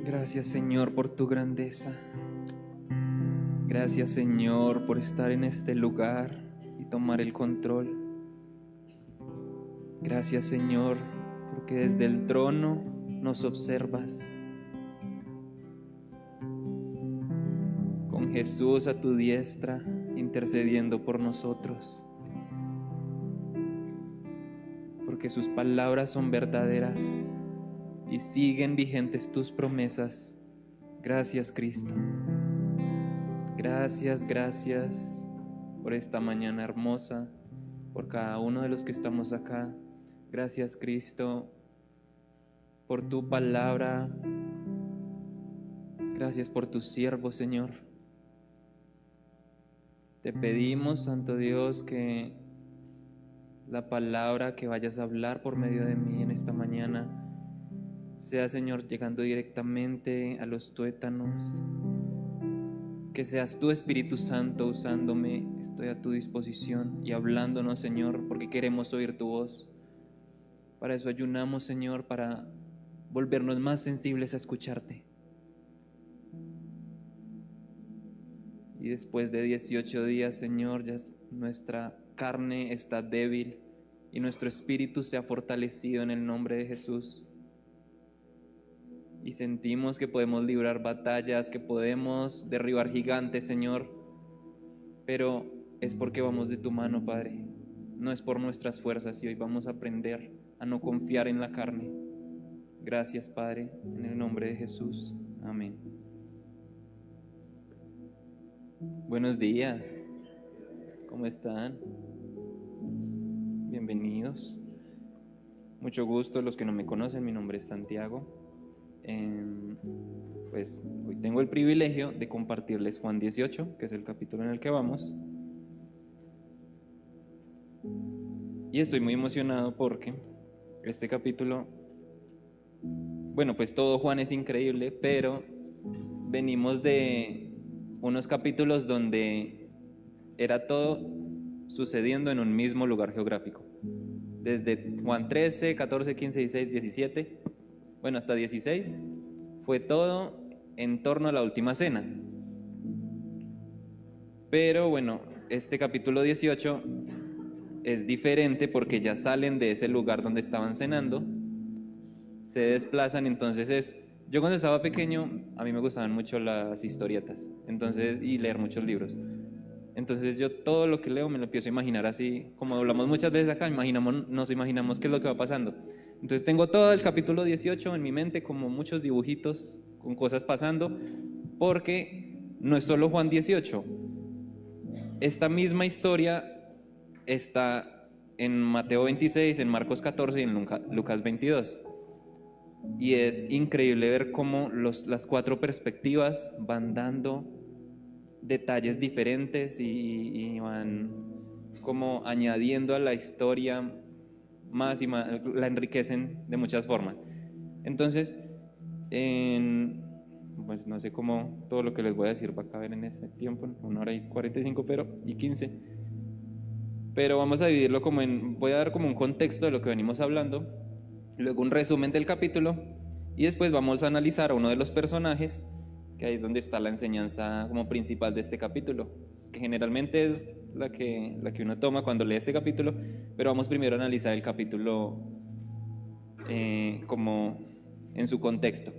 Gracias, Señor, por tu grandeza. Gracias, Señor, por estar en este lugar y tomar el control. Gracias, Señor, porque desde el trono nos observas. Con Jesús a tu diestra, intercediendo por nosotros. Porque sus palabras son verdaderas y siguen vigentes tus promesas. Gracias, Cristo. Gracias por esta mañana hermosa, por cada uno de los que estamos acá. Gracias, Cristo, por tu palabra. Gracias por tus siervos, Señor. Te pedimos, Santo Dios, que la palabra que vayas a hablar por medio de mí en esta mañana sea, Señor, llegando directamente a los tuétanos. Que seas tú, Espíritu Santo, usándome. Estoy a tu disposición y hablándonos, Señor, porque queremos oír tu voz. Para eso ayunamos, Señor, para volvernos más sensibles a escucharte. Y después de 18 días, Señor, ya nuestra carne está débil y nuestro espíritu se ha fortalecido en el nombre de Jesús. Y sentimos que podemos librar batallas, que podemos derribar gigantes, Señor, pero es porque vamos de tu mano, Padre. No es por nuestras fuerzas, y hoy vamos a aprender a no confiar en la carne. Gracias, Padre, en el nombre de Jesús. Amén. Buenos días. ¿Cómo están? Bienvenidos. Mucho gusto. Los que no me conocen, mi nombre es Santiago. Pues hoy tengo el privilegio de compartirles Juan 18, que es el capítulo en el que vamos. Y estoy muy emocionado porque este capítulo, bueno, pues todo Juan es increíble, pero venimos de unos capítulos donde era todo sucediendo en un mismo lugar geográfico. Desde Juan 13, 14, 15, 16, 17, bueno, hasta 16, fue todo en torno a la última cena. Pero bueno, este capítulo 18 es diferente porque ya salen de ese lugar donde estaban cenando, se desplazan. Entonces yo cuando estaba pequeño, a mí me gustaban mucho las historietas, entonces, y leer muchos libros. Entonces yo todo lo que leo me lo empiezo a imaginar así, como hablamos muchas veces acá, nos imaginamos qué es lo que va pasando. Entonces tengo todo el capítulo 18 en mi mente, como muchos dibujitos con cosas pasando, porque no es solo Juan 18. Esta misma historia está en Mateo 26, en Marcos 14 y en Lucas 22. Y es increíble ver cómo las cuatro perspectivas van dando detalles diferentes y van como añadiendo a la historia más y más, la enriquecen de muchas formas. Entonces, pues no sé cómo todo lo que les voy a decir va a caber en este tiempo, 1 hora y 45 y 15, pero vamos a dividirlo voy a dar como un contexto de lo que venimos hablando, luego un resumen del capítulo, y después vamos a analizar a uno de los personajes, que ahí es donde está la enseñanza como principal de este capítulo, que generalmente es la que uno toma cuando lee este capítulo, pero vamos primero a analizar el capítulo como en su contexto.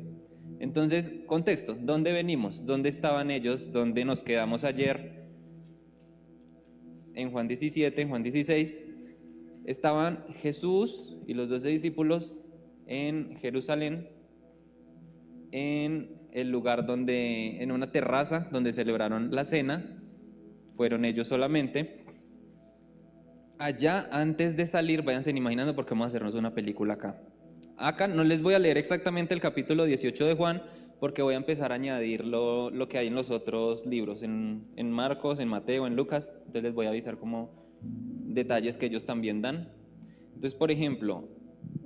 Entonces, contexto, ¿dónde venimos? ¿Dónde estaban ellos? ¿Dónde nos quedamos ayer? En Juan 17, en Juan 16, estaban Jesús y los 12 discípulos en Jerusalén, en el lugar en una terraza donde celebraron la cena. Fueron ellos solamente. Allá, antes de salir, váyanse imaginando porque vamos a hacernos una película acá. Acá no les voy a leer exactamente el capítulo 18 de Juan, porque voy a empezar a añadir lo que hay en los otros libros, en Marcos, en Mateo, en Lucas. Entonces les voy a avisar como detalles que ellos también dan. Entonces, por ejemplo,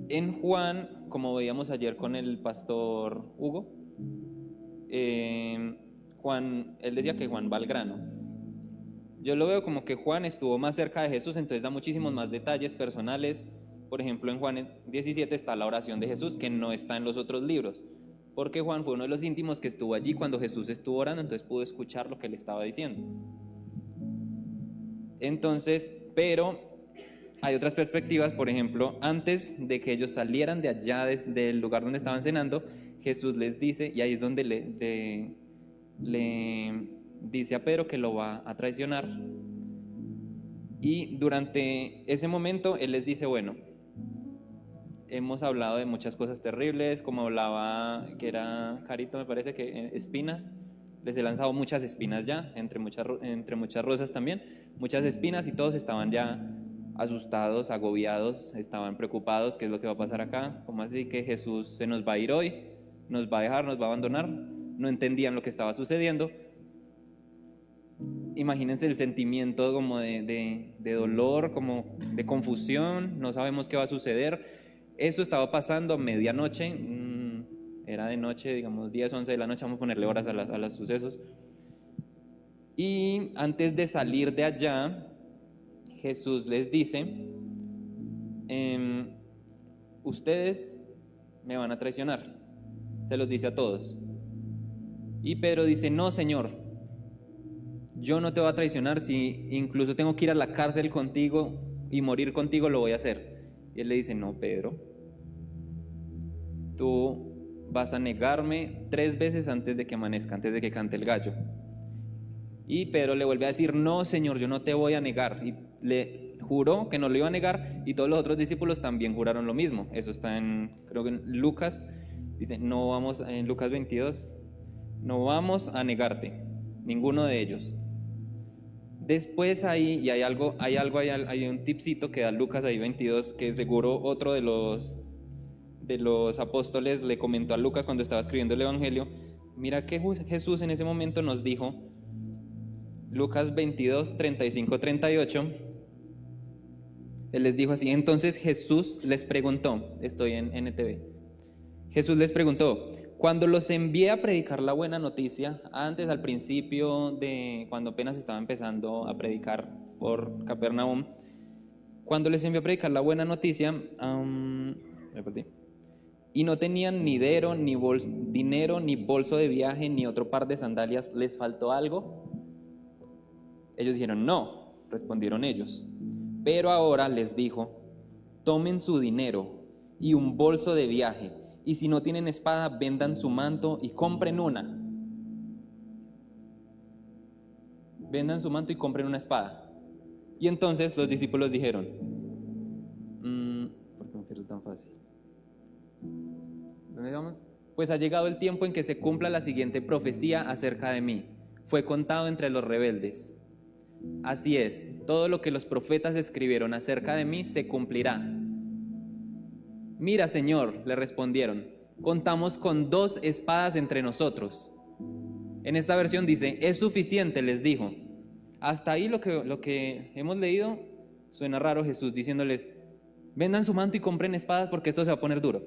en Juan, como veíamos ayer con el pastor Hugo, Juan, él decía que Juan va al grano. Yo lo veo como que Juan estuvo más cerca de Jesús, entonces da muchísimos más detalles personales. Por ejemplo, en Juan 17 está la oración de Jesús, que no está en los otros libros. porque Juan fue uno de los íntimos que estuvo allí cuando Jesús estuvo orando, entonces pudo escuchar lo que le estaba diciendo. Entonces, pero hay otras perspectivas, por ejemplo, antes de que ellos salieran de allá, del lugar donde estaban cenando, Jesús les dice, y ahí es donde le dice a Pedro que lo va a traicionar, y durante ese momento él les dice, bueno, hemos hablado de muchas cosas terribles, como hablaba, que era Carito, me parece que espinas, les he lanzado muchas espinas ya, entre muchas rosas también, muchas espinas, y todos estaban ya asustados, agobiados, estaban preocupados, ¿qué es lo que va a pasar acá? ¿Cómo así que Jesús se nos va a ir hoy? ¿Nos va a dejar? ¿Nos va a abandonar? No entendían lo que estaba sucediendo. Imagínense el sentimiento como de dolor, como de confusión, no sabemos qué va a suceder. Eso estaba pasando a medianoche, era de noche, digamos 10, 11 de la noche, vamos a ponerle horas a los sucesos. Y antes de salir de allá, Jesús les dice, ustedes me van a traicionar, se los dice a todos. Y Pedro dice, no, Señor, yo no te voy a traicionar, si incluso tengo que ir a la cárcel contigo y morir contigo, lo voy a hacer. Y él le dice, no, Pedro, tú vas a negarme 3 veces antes de que amanezca, antes de que cante el gallo. Y Pedro le vuelve a decir, no, Señor, yo no te voy a negar. Y le juró que no lo iba a negar, y todos los otros discípulos también juraron lo mismo. Eso está creo que en Lucas, dice, no vamos, en Lucas 22, no vamos a negarte, ninguno de ellos. Después ahí, y hay un tipcito que da Lucas ahí 22, que seguro otro de los apóstoles le comentó a Lucas cuando estaba escribiendo el Evangelio. Mira que Jesús en ese momento nos dijo, Lucas 22, 35, 38, él les dijo así, entonces Jesús les preguntó, estoy en NTV, Jesús les preguntó, cuando los envié a predicar la buena noticia, antes al principio cuando apenas estaba empezando a predicar por Capernaum, cuando les envié a predicar la buena noticia, me perdí, y no tenían ni dinero, ni bolso de viaje, ni otro par de sandalias, ¿les faltó algo? Ellos dijeron, no, respondieron ellos. Pero ahora les dijo, tomen su dinero y un bolso de viaje, y si no tienen espada, vendan su manto y compren una. Vendan su manto y compren una espada. Y entonces los discípulos dijeron, ¿por qué me pierdo tan fácil? ¿Dónde vamos? Pues ha llegado el tiempo en que se cumpla la siguiente profecía acerca de mí. Fue contado entre los rebeldes. Así es, todo lo que los profetas escribieron acerca de mí se cumplirá. Mira, Señor, le respondieron, contamos con 2 espadas entre nosotros. En esta versión dice, es suficiente, les dijo. Hasta ahí lo que hemos leído suena raro, Jesús diciéndoles, vendan su manto y compren espadas porque esto se va a poner duro.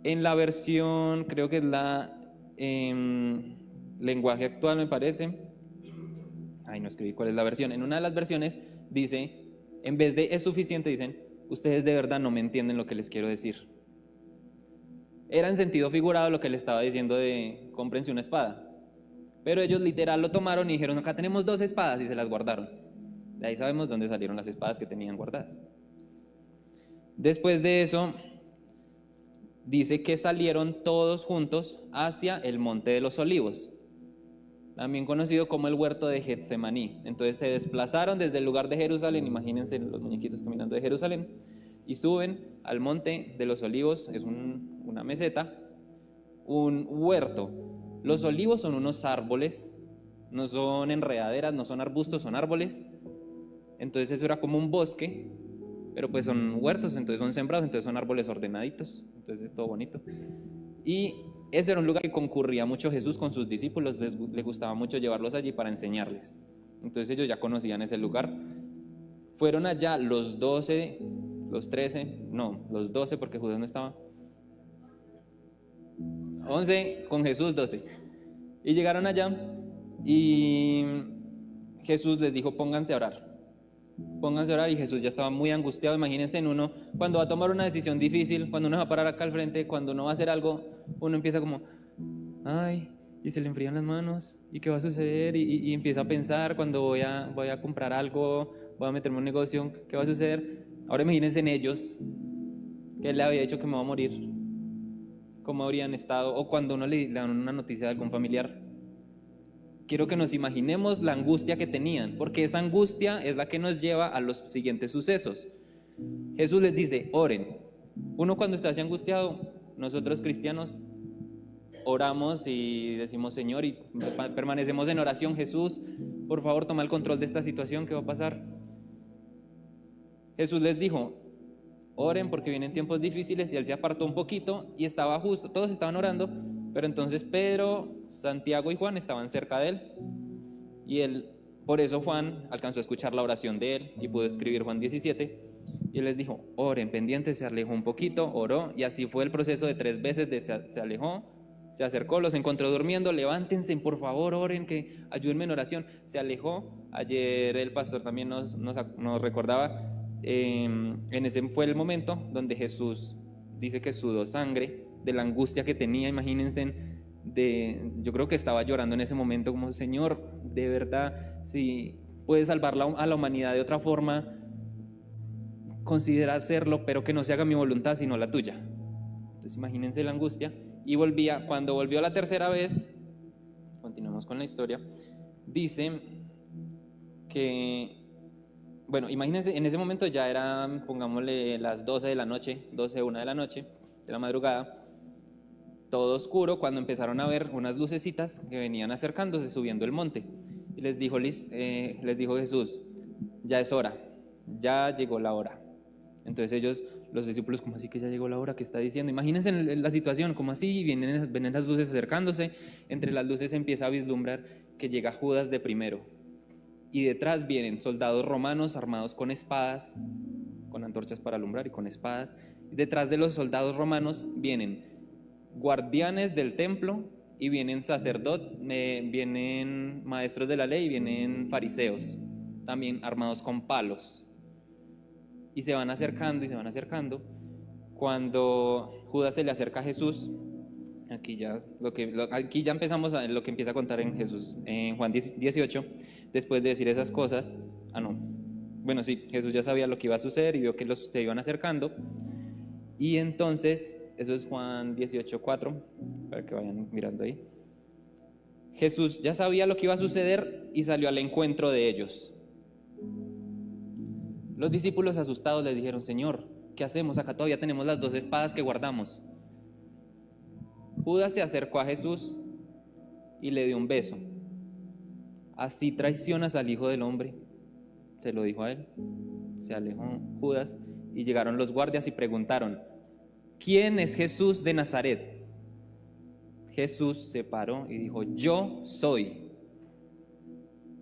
En la versión, creo que es la lenguaje actual, me parece. No escribí cuál es la versión. En una de las versiones dice, en vez de es suficiente, dicen, ustedes de verdad no me entienden lo que les quiero decir. Era en sentido figurado lo que le estaba diciendo de cómprense una espada. Pero ellos literal lo tomaron y dijeron, acá tenemos 2 espadas, y se las guardaron. De ahí sabemos dónde salieron las espadas que tenían guardadas. Después de eso, dice que salieron todos juntos hacia el Monte de los Olivos, también conocido como el huerto de Getsemaní. Entonces se desplazaron desde el lugar de Jerusalén, imagínense los muñequitos caminando de Jerusalén, y suben al Monte de los Olivos, es una meseta, un huerto. Los olivos son unos árboles, no son enredaderas, no son arbustos, son árboles. Entonces eso era como un bosque, pero pues son huertos, entonces son sembrados, entonces son árboles ordenaditos, entonces es todo bonito. Y ese era un lugar que concurría mucho Jesús con sus discípulos, les gustaba mucho llevarlos allí para enseñarles. Entonces ellos ya conocían ese lugar. Fueron allá los 12, los 12 porque Judas no estaba. 11 con Jesús, 12. Y llegaron allá y Jesús les dijo, pónganse a orar. pónganse a orar, y Jesús ya estaba muy angustiado. Imagínense en uno, cuando va a tomar una decisión difícil, cuando uno va a parar acá al frente, cuando uno va a hacer algo, uno empieza como, ay, y se le enfrían las manos, y qué va a suceder, y empieza a pensar, cuando voy a comprar algo, voy a meterme en un negocio, ¿qué va a suceder? Ahora imagínense en ellos, que él le había dicho que me va a morir, cómo habrían estado, o cuando uno le dan una noticia de algún familiar. Quiero que nos imaginemos la angustia que tenían, porque esa angustia es la que nos lleva a los siguientes sucesos. Jesús les dice, oren. Uno cuando está así angustiado, nosotros cristianos oramos y decimos, Señor, y permanecemos en oración. Jesús, por favor, toma el control de esta situación, ¿qué va a pasar? Jesús les dijo, oren porque vienen tiempos difíciles, y él se apartó un poquito y estaba justo, todos estaban orando, pero entonces Pedro, Santiago y Juan estaban cerca de él, y él, por eso Juan alcanzó a escuchar la oración de él y pudo escribir Juan 17, y él les dijo, oren pendientes. Se alejó un poquito, oró, y así fue el proceso de 3 veces, se alejó, se acercó, los encontró durmiendo, levántense, por favor, oren, que ayúdenme en oración. Se alejó. Ayer el pastor también nos recordaba, en ese fue el momento donde Jesús dice que sudó sangre de la angustia que tenía. Imagínense, yo creo que estaba llorando en ese momento como, Señor, de verdad, si puedes salvar a la humanidad de otra forma, considera hacerlo, pero que no se haga mi voluntad sino la tuya. Entonces imagínense la angustia. Y cuando volvió la tercera vez, continuamos con la historia, dice que, bueno, imagínense, en ese momento ya eran, pongámosle, las 12 de la noche, 12, 1 de la noche, de la madrugada, todo oscuro, cuando empezaron a ver unas lucecitas que venían acercándose, subiendo el monte. Y les dijo Jesús, ya es hora, ya llegó la hora. Entonces ellos, los discípulos, ¿cómo así que ya llegó la hora? ¿Qué está diciendo? Imagínense la situación, ¿cómo así? Vienen las luces acercándose, entre las luces se empieza a vislumbrar que llega Judas de primero, y detrás vienen soldados romanos armados con espadas, con antorchas para alumbrar y con espadas. Detrás de los soldados romanos vienen guardianes del templo, y vienen sacerdotes, vienen maestros de la ley, vienen fariseos, también armados con palos. Y se van acercando y se van acercando. Cuando Judas se le acerca a Jesús, aquí ya empezamos a lo que empieza a contar en Jesús, en Juan 18, después de decir esas cosas. Jesús ya sabía lo que iba a suceder y vio que se iban acercando. Y entonces, eso es Juan 18:4, para que vayan mirando ahí. Jesús ya sabía lo que iba a suceder y salió al encuentro de ellos. Los discípulos asustados le dijeron, Señor, ¿qué hacemos? Acá todavía tenemos las 2 espadas que guardamos. Judas se acercó a Jesús y le dio un beso. Así traicionas al Hijo del Hombre, se lo dijo a él. Se alejó Judas y llegaron los guardias y preguntaron, ¿quién es Jesús de Nazaret? Jesús se paró y dijo, yo soy.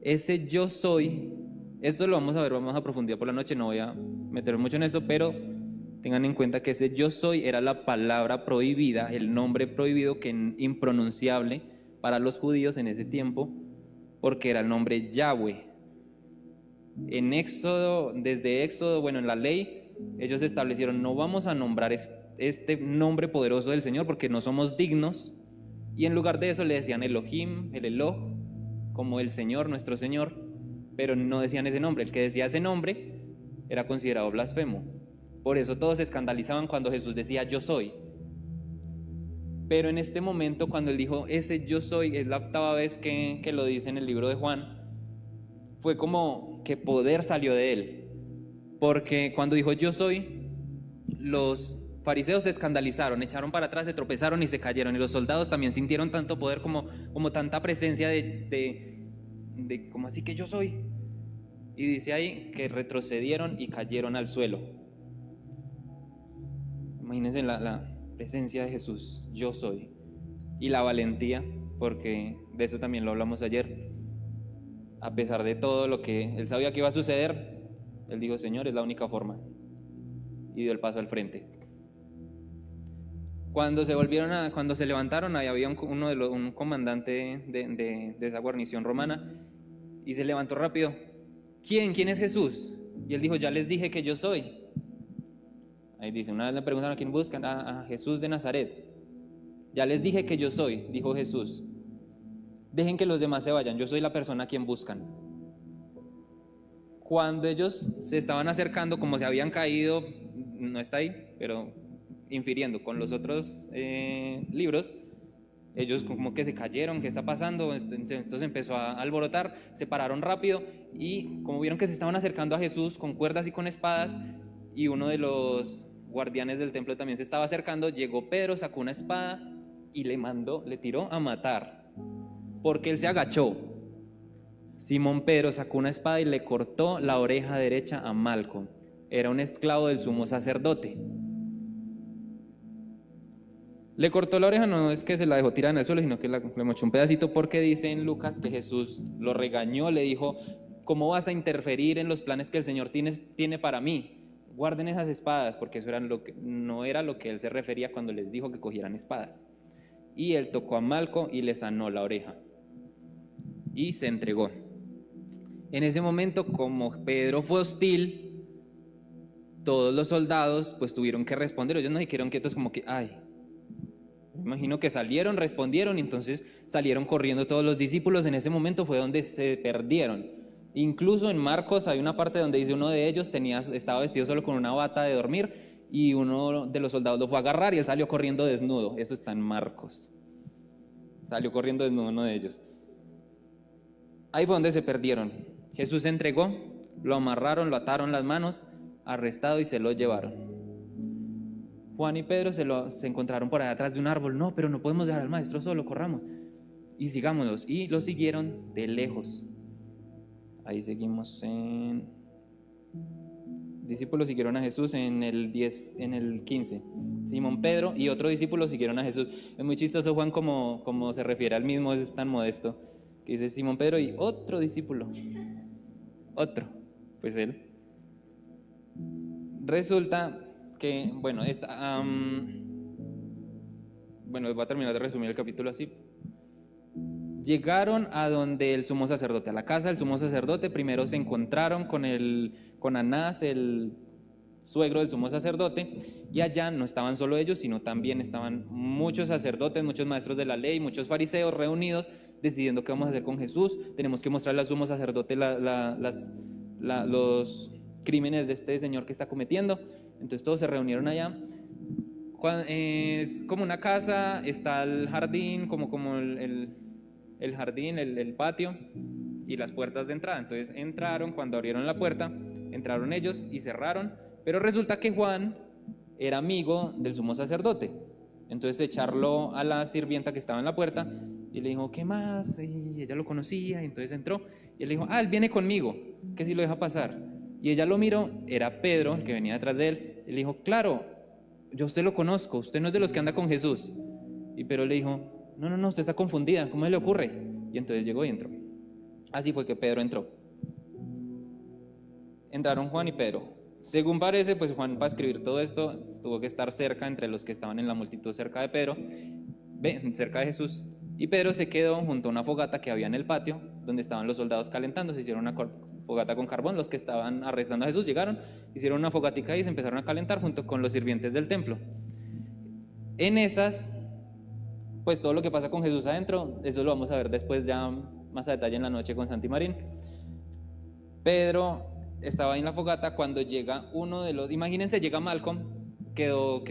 Ese yo soy. Esto lo vamos a ver, vamos a profundizar por la noche, no voy a meterme mucho en esto, pero tengan en cuenta que ese yo soy era la palabra prohibida, el nombre prohibido, que impronunciable para los judíos en ese tiempo, porque era el nombre Yahweh. En Éxodo, en la ley, ellos establecieron, no vamos a nombrar este nombre poderoso del Señor porque no somos dignos, y en lugar de eso le decían Elohim, el Eloh, como el Señor, nuestro Señor, pero no decían ese nombre. El que decía ese nombre era considerado blasfemo. Por eso todos se escandalizaban cuando Jesús decía yo soy. Pero en este momento, cuando él dijo ese yo soy, es la 8ª vez que lo dice en el libro de Juan, fue como que poder salió de él. Porque cuando dijo yo soy, los fariseos se escandalizaron, echaron para atrás, se tropezaron y se cayeron. Y los soldados también sintieron tanto poder como tanta presencia de como así que yo soy. Y dice ahí que retrocedieron y cayeron al suelo. Imagínense la presencia de Jesús, yo soy. Y la valentía, porque de eso también lo hablamos ayer. A pesar de todo lo que él sabía que iba a suceder, él dijo, Señor, es la única forma. Y dio el paso al frente. Cuando se levantaron, ahí había un comandante de esa guarnición romana, y se levantó rápido. ¿Quién es Jesús? Y él dijo, ya les dije que yo soy. Ahí dice, una vez le preguntaron a quién buscan, a Jesús de Nazaret. Ya les dije que yo soy, dijo Jesús. Dejen que los demás se vayan, yo soy la persona a quien buscan. Cuando ellos se estaban acercando, como se habían caído, no está ahí, pero infiriendo con los otros libros, ellos como que se cayeron, ¿qué está pasando? Entonces empezó a alborotar, se pararon rápido y como vieron que se estaban acercando a Jesús con cuerdas y con espadas, y uno de los guardianes del templo también se estaba acercando, llegó Pedro, sacó una espada y le tiró a matar, porque él se agachó. Simón Pedro sacó una espada y le cortó la oreja derecha a Malco. Era un esclavo del sumo sacerdote. Le cortó la oreja, no es que se la dejó tirada en el suelo, sino que le mochó un pedacito, porque dice en Lucas que Jesús lo regañó, le dijo, ¿cómo vas a interferir en los planes que el Señor tiene para mí? Guarden esas espadas, porque eso no era lo que él se refería cuando les dijo que cogieran espadas. Y él tocó a Malco y le sanó la oreja. Y se entregó. En ese momento, como Pedro fue hostil, todos los soldados pues tuvieron que responder. Ellos no se quedaron quietos como que, me imagino que salieron, respondieron, y entonces salieron corriendo todos los discípulos. En ese momento fue donde se perdieron. Incluso en Marcos hay una parte donde dice uno de ellos estaba vestido solo con una bata de dormir, y uno de los soldados lo fue a agarrar y él salió corriendo desnudo. Eso está en Marcos. Salió corriendo desnudo uno de ellos. Ahí fue donde se perdieron. Jesús se entregó, lo amarraron, lo ataron las manos, arrestado, y se lo llevaron. Juan y Pedro se encontraron por allá atrás de un árbol. No, pero no podemos dejar al maestro solo, corramos y sigámoslos. Y lo siguieron de lejos. Ahí seguimos en... Discípulos siguieron a Jesús en el 15. Simón Pedro y otro discípulo siguieron a Jesús. Es muy chistoso Juan como se refiere al mismo, es tan modesto, que dice Simón Pedro y otro discípulo. Pues él. Resulta que, voy a terminar de resumir el capítulo así. Llegaron a donde el sumo sacerdote, a la casa del sumo sacerdote. Primero se encontraron con Anás, el suegro del sumo sacerdote, y allá no estaban solo ellos, sino también estaban muchos sacerdotes, muchos maestros de la ley, muchos fariseos reunidos, decidiendo qué vamos a hacer con Jesús. Tenemos que mostrarle al sumo sacerdote los crímenes de este señor que está cometiendo. Entonces todos se reunieron allá. Es como una casa, está el jardín, como el jardín, el patio y las puertas de entrada. Entonces entraron, cuando abrieron la puerta, entraron ellos y cerraron, pero resulta que Juan era amigo del sumo sacerdote. Entonces se charló a la sirvienta que estaba en la puerta y le dijo, ¿qué más? Y ella lo conocía, y entonces entró y él le dijo, él viene conmigo, que si lo deja pasar. Y ella lo miró, era Pedro, el que venía detrás de él, y le dijo, claro, yo a usted lo conozco, usted no es de los que anda con Jesús. Y Pedro le dijo, no, usted está confundida, ¿cómo le ocurre? Y entonces llegó y entró. Así fue que Pedro entró. Entraron Juan y Pedro. Según parece, pues Juan, para escribir todo esto, tuvo que estar cerca, entre los que estaban en la multitud, cerca de Pedro, cerca de Jesús. Y Pedro se quedó junto a una fogata que había en el patio, donde estaban los soldados calentando. Se hicieron una fogata con carbón. Los que estaban arrestando a Jesús llegaron, hicieron una fogatica y se empezaron a calentar junto con los sirvientes del templo. En esas, pues todo lo que pasa con Jesús adentro, eso lo vamos a ver después ya más a detalle en la noche con Santi Marín. Pedro estaba en la fogata cuando llega uno de los... Imagínense, llega Malcolm, quedó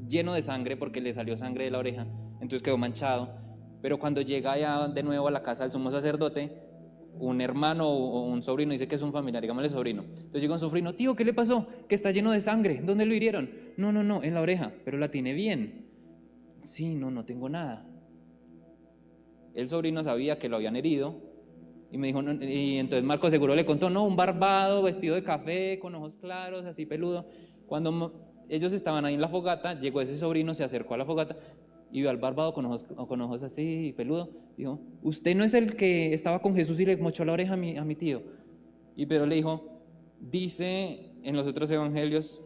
lleno de sangre porque le salió sangre de la oreja, entonces quedó manchado. Pero cuando llega ya de nuevo a la casa del sumo sacerdote, un hermano o un sobrino, dice que es un familiar, digámosle sobrino. Entonces llega un sobrino, tío, ¿qué le pasó? Que está lleno de sangre, ¿dónde lo hirieron? No, en la oreja, pero la tiene bien. Sí, no tengo nada. El sobrino sabía que lo habían herido y me dijo, y entonces Marco seguro le contó, un barbado vestido de café, con ojos claros, así peludo. Cuando ellos estaban ahí en la fogata, llegó ese sobrino, se acercó a la fogata y vio al barbado con ojos así peludo. Dijo, ¿usted no es el que estaba con Jesús y le mochó la oreja a mi tío? Y Pedro le dijo, dice en los otros evangelios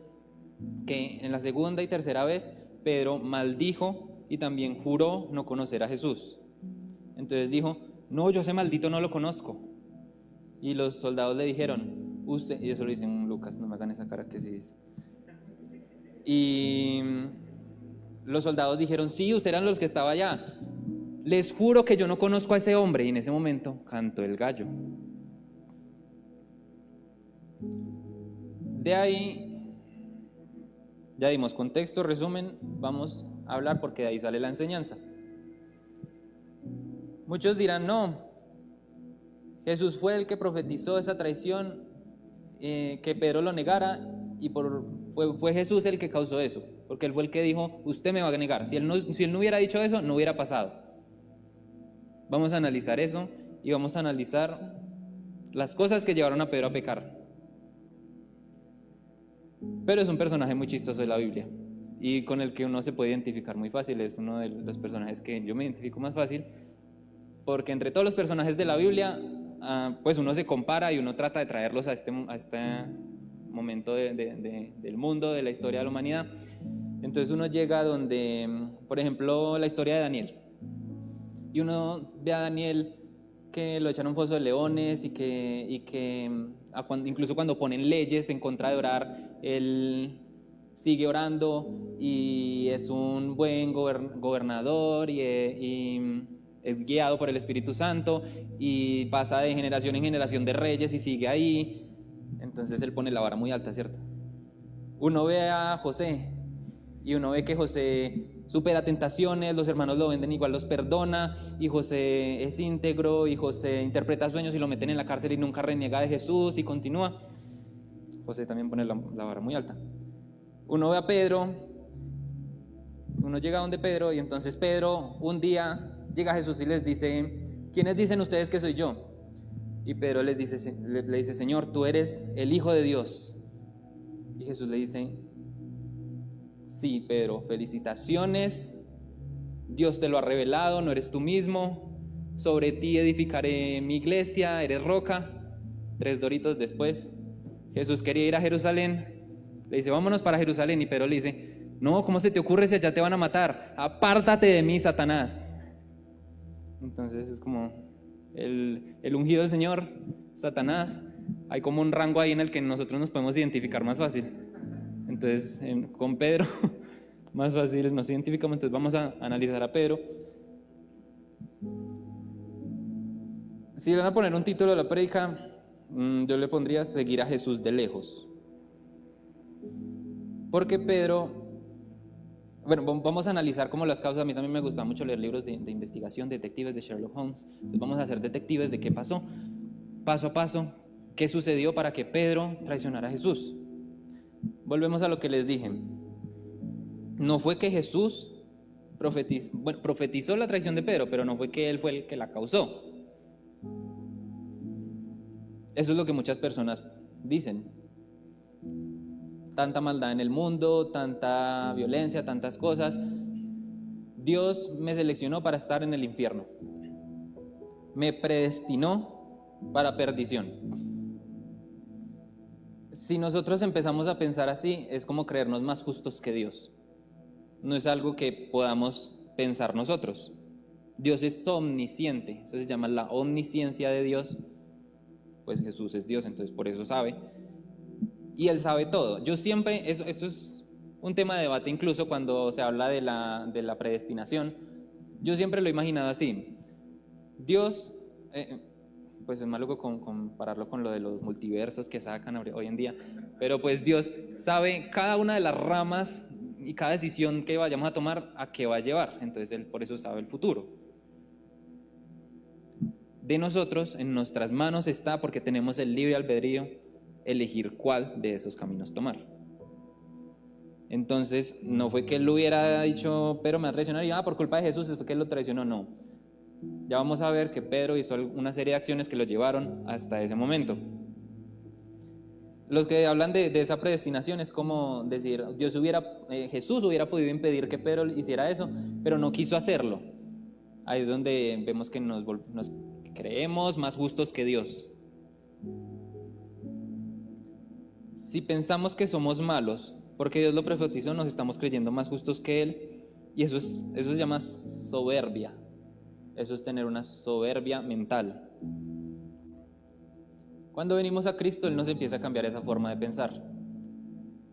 que en la segunda y tercera vez Pedro maldijo y también juró no conocer a Jesús. Entonces dijo, no, yo ese maldito no lo conozco. Y los soldados le dijeron, usted, y eso lo dice en Lucas, no me hagan esa cara que sí dice. Y los soldados dijeron, sí, ustedes eran los que estaban allá. Les juro que yo no conozco a ese hombre. Y en ese momento cantó el gallo. De ahí, ya dimos contexto, resumen, vamos a hablar porque de ahí sale la enseñanza. Muchos dirán, no, Jesús fue el que profetizó esa traición, que Pedro lo negara, y fue Jesús el que causó eso, porque él fue el que dijo, usted me va a negar. Si él no hubiera dicho eso, no hubiera pasado. Vamos a analizar eso y vamos a analizar las cosas que llevaron a Pedro a pecar. Pero es un personaje muy chistoso de la Biblia y con el que uno se puede identificar muy fácil. Es uno de los personajes que yo me identifico más fácil, porque entre todos los personajes de la Biblia, pues uno se compara y uno trata de traerlos a este momento del mundo, de la historia de la humanidad. Entonces uno llega donde, por ejemplo, la historia de Daniel, y uno ve a Daniel que lo echan a un foso de leones y que incluso cuando ponen leyes en contra de orar, él sigue orando y es un buen gobernador y es guiado por el Espíritu Santo y pasa de generación en generación de reyes y sigue ahí. Entonces él pone la vara muy alta, ¿cierto? Uno ve a José y uno ve que José supera tentaciones, los hermanos lo venden, igual los perdona, y José es íntegro, y José interpreta sueños y lo meten en la cárcel y nunca reniega de Jesús y continúa. José también pone la vara muy alta. Uno ve a Pedro, uno llega donde Pedro, y entonces Pedro un día llega a Jesús y les dice, ¿quiénes dicen ustedes que soy yo? Y Pedro le dice, Señor, tú eres el Hijo de Dios. Y Jesús le dice, sí, Pedro, felicitaciones, Dios te lo ha revelado, no eres tú mismo, sobre ti edificaré mi iglesia, eres roca. 3 doritos después, Jesús quería ir a Jerusalén, le dice, vámonos para Jerusalén, y Pedro le dice, no, ¿cómo se te ocurre si allá te van a matar? Apártate de mí, Satanás. Entonces es como el ungido del Señor, Satanás, hay como un rango ahí en el que nosotros nos podemos identificar más fácil. Entonces, con Pedro, más fácil nos identificamos. Entonces vamos a analizar a Pedro. Si le van a poner un título a la prédica, yo le pondría seguir a Jesús de lejos. Porque Pedro, bueno, vamos a analizar como las causas. A mí también me gusta mucho leer libros de investigación, detectives de Sherlock Holmes. Entonces vamos a hacer detectives de qué pasó, paso a paso, qué sucedió para que Pedro traicionara a Jesús. Volvemos a lo que les dije. No fue que Jesús profetizó la traición de Pedro, pero no fue que él fue el que la causó. Eso es lo que muchas personas dicen. Tanta maldad en el mundo, tanta violencia, tantas cosas. Dios me seleccionó para estar en el infierno. Me predestinó para perdición. Si nosotros empezamos a pensar así, es como creernos más justos que Dios. No es algo que podamos pensar nosotros. Dios es omnisciente, eso se llama la omnisciencia de Dios. Pues Jesús es Dios, entonces por eso sabe. Y Él sabe todo. Yo siempre, esto es un tema de debate incluso cuando se habla de la predestinación. Yo siempre lo he imaginado así. Dios... pues es malo compararlo con lo de los multiversos que sacan hoy en día, pero pues Dios sabe cada una de las ramas y cada decisión que vayamos a tomar a qué va a llevar, entonces Él por eso sabe el futuro. De nosotros, en nuestras manos está, porque tenemos el libre albedrío, elegir cuál de esos caminos tomar. Entonces no fue que Él lo hubiera dicho, pero me va a traicionar y por culpa de Jesús es que Él lo traicionó, no. Ya vamos a ver que Pedro hizo una serie de acciones que lo llevaron hasta ese momento. Los que hablan de esa predestinación es como decir, Jesús hubiera podido impedir que Pedro hiciera eso, pero no quiso hacerlo. Ahí es donde vemos que nos creemos más justos que Dios. Si pensamos que somos malos, porque Dios lo profetizó, nos estamos creyendo más justos que Él, y eso se llama soberbia. Eso es tener una soberbia mental. Cuando venimos a Cristo, Él nos empieza a cambiar esa forma de pensar.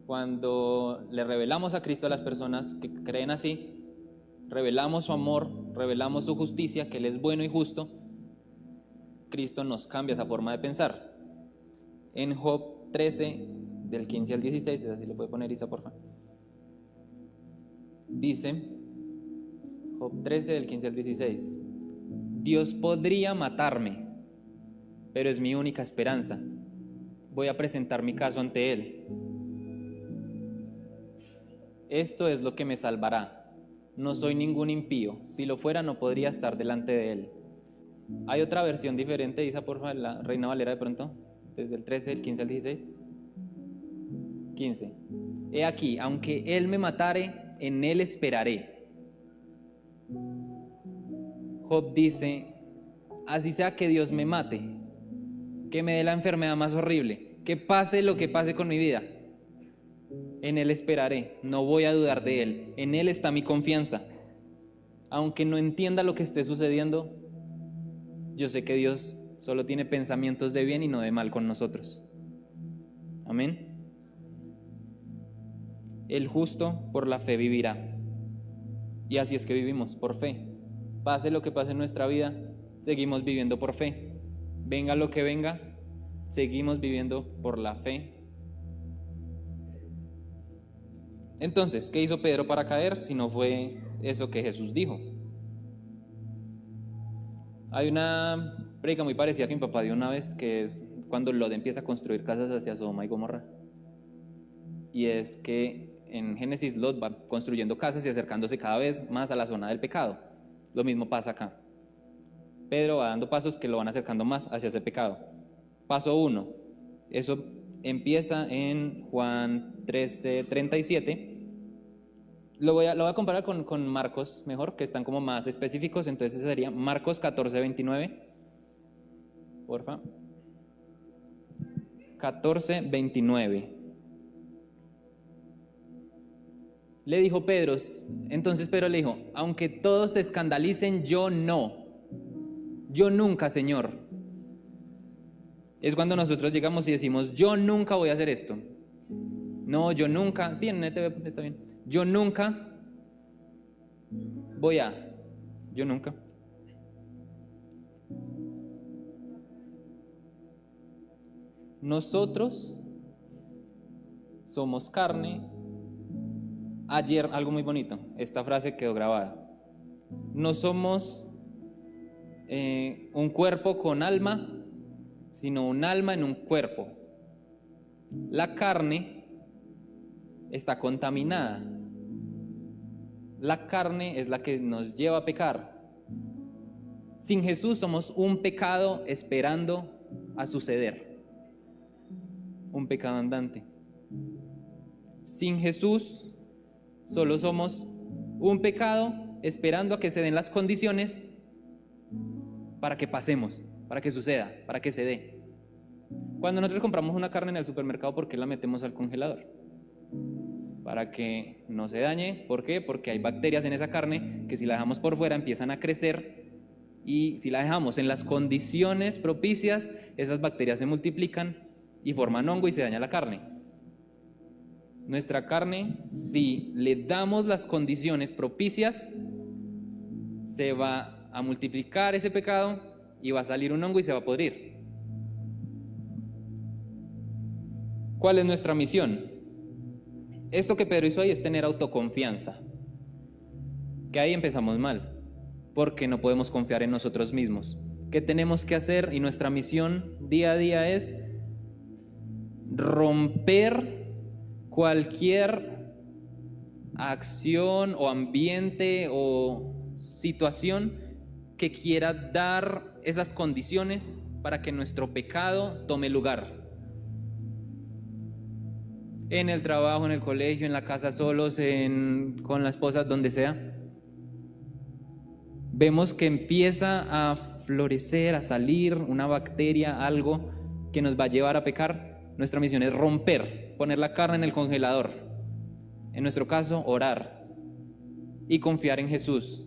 Cuando le revelamos a Cristo a las personas que creen así, revelamos su amor, revelamos su justicia, que Él es bueno y justo, Cristo nos cambia esa forma de pensar. En Job 13, del 15 al 16, así le puede poner Isa, por favor. Dice, Job 13, del 15 al 16, Dios podría matarme, pero es mi única esperanza. Voy a presentar mi caso ante Él. Esto es lo que me salvará. No soy ningún impío. Si lo fuera, no podría estar delante de Él. Hay otra versión diferente, Isa, por favor, la Reina Valera de pronto, desde el 13, el 15 al 16. 15. He aquí, aunque Él me matare, en Él esperaré. Job dice, así sea que Dios me mate, que me dé la enfermedad más horrible, que pase lo que pase con mi vida, en Él esperaré, no voy a dudar de Él, en Él está mi confianza. Aunque no entienda lo que esté sucediendo, yo sé que Dios solo tiene pensamientos de bien y no de mal con nosotros. Amén. El justo por la fe vivirá. Y así es que vivimos, por fe. Pase lo que pase en nuestra vida, seguimos viviendo por fe. Venga lo que venga, seguimos viviendo por la fe. Entonces, ¿qué hizo Pedro para caer si no fue eso que Jesús dijo? Hay una prédica muy parecida que mi papá dio una vez, que es cuando Lot empieza a construir casas hacia Sodoma y Gomorra. Y es que en Génesis Lot va construyendo casas y acercándose cada vez más a la zona del pecado. Lo mismo pasa acá. Pedro va dando pasos que lo van acercando más hacia ese pecado. Paso 1. Eso empieza en Juan 13:37. Lo voy a comparar con Marcos mejor, que están como más específicos. Entonces sería Marcos 14:29. Porfa. 14:29. Le dijo Pedro, entonces Pedro le dijo, aunque todos se escandalicen, yo no. Yo nunca, Señor. Es cuando nosotros llegamos y decimos, yo nunca voy a hacer esto. No, yo nunca. Sí, en NTV está bien. Yo nunca voy a. Yo nunca. Nosotros somos carne. Ayer, algo muy bonito, esta frase quedó grabada. No somos un cuerpo con alma, sino un alma en un cuerpo. La carne está contaminada. La carne es la que nos lleva a pecar. Sin Jesús somos un pecado esperando a suceder. Un pecado andante. Sin Jesús solo somos un pecado esperando a que se den las condiciones para que pasemos, para que suceda, para que se dé. Cuando nosotros compramos una carne en el supermercado, ¿por qué la metemos al congelador? Para que no se dañe. ¿Por qué? Porque hay bacterias en esa carne que si la dejamos por fuera empiezan a crecer, y si la dejamos en las condiciones propicias, esas bacterias se multiplican y forman hongo y se daña la carne. Nuestra carne, si le damos las condiciones propicias, se va a multiplicar ese pecado y va a salir un hongo y se va a podrir. ¿Cuál es nuestra misión? Esto que Pedro hizo ahí es tener autoconfianza, que ahí empezamos mal, porque no podemos confiar en nosotros mismos. ¿Qué tenemos que hacer? Y nuestra misión día a día es romper cualquier acción o ambiente o situación que quiera dar esas condiciones para que nuestro pecado tome lugar. En el trabajo, en el colegio, en la casa solos, con la esposa, donde sea. Vemos que empieza a florecer, a salir una bacteria, algo que nos va a llevar a pecar. Nuestra misión es romper, poner la carne en el congelador. En nuestro caso, orar y confiar en Jesús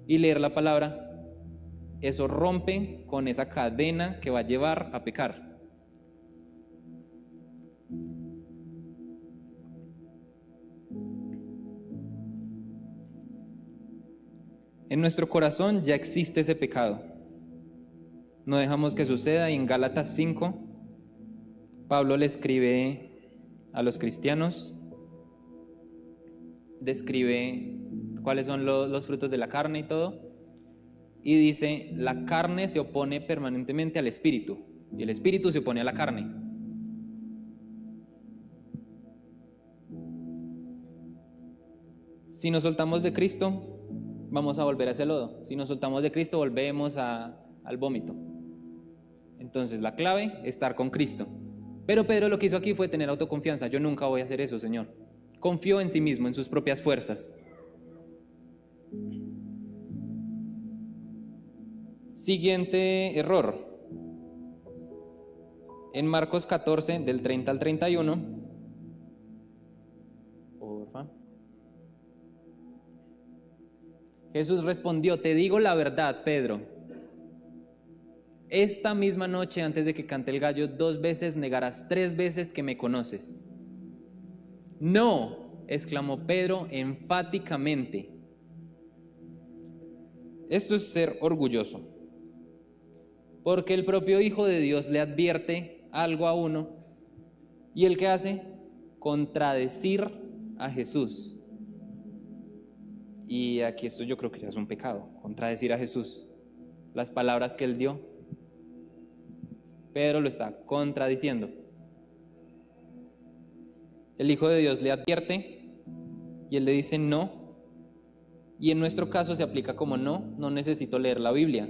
y leer la palabra. Eso rompe con esa cadena que va a llevar a pecar. En nuestro corazón ya existe ese pecado. No dejamos que suceda, y en Gálatas 5, Pablo le escribe a los cristianos, describe cuáles son los frutos de la carne y todo, y dice: la carne se opone permanentemente al espíritu, y el espíritu se opone a la carne. Si nos soltamos de Cristo, vamos a volver a ese lodo. Si nos soltamos de Cristo, volvemos al vómito. Entonces la clave es estar con Cristo. Pero Pedro lo que hizo aquí fue tener autoconfianza. Yo nunca voy a hacer eso, Señor. Confió en sí mismo, en sus propias fuerzas. Siguiente error. En Marcos 14, del 30 al 31. Porfa. Jesús respondió: te digo la verdad, Pedro. Esta misma noche, antes de que cante el gallo, 2 veces negarás 3 veces que me conoces. No, exclamó Pedro enfáticamente. Esto es ser orgulloso, porque el propio Hijo de Dios le advierte algo a uno, y ¿el qué hace? Contradecir a Jesús. Y aquí esto yo creo que ya es un pecado, contradecir a Jesús. Las palabras que él dio, Pedro lo está contradiciendo. El Hijo de Dios le advierte y él le dice no. Y en nuestro caso se aplica como no necesito leer la Biblia.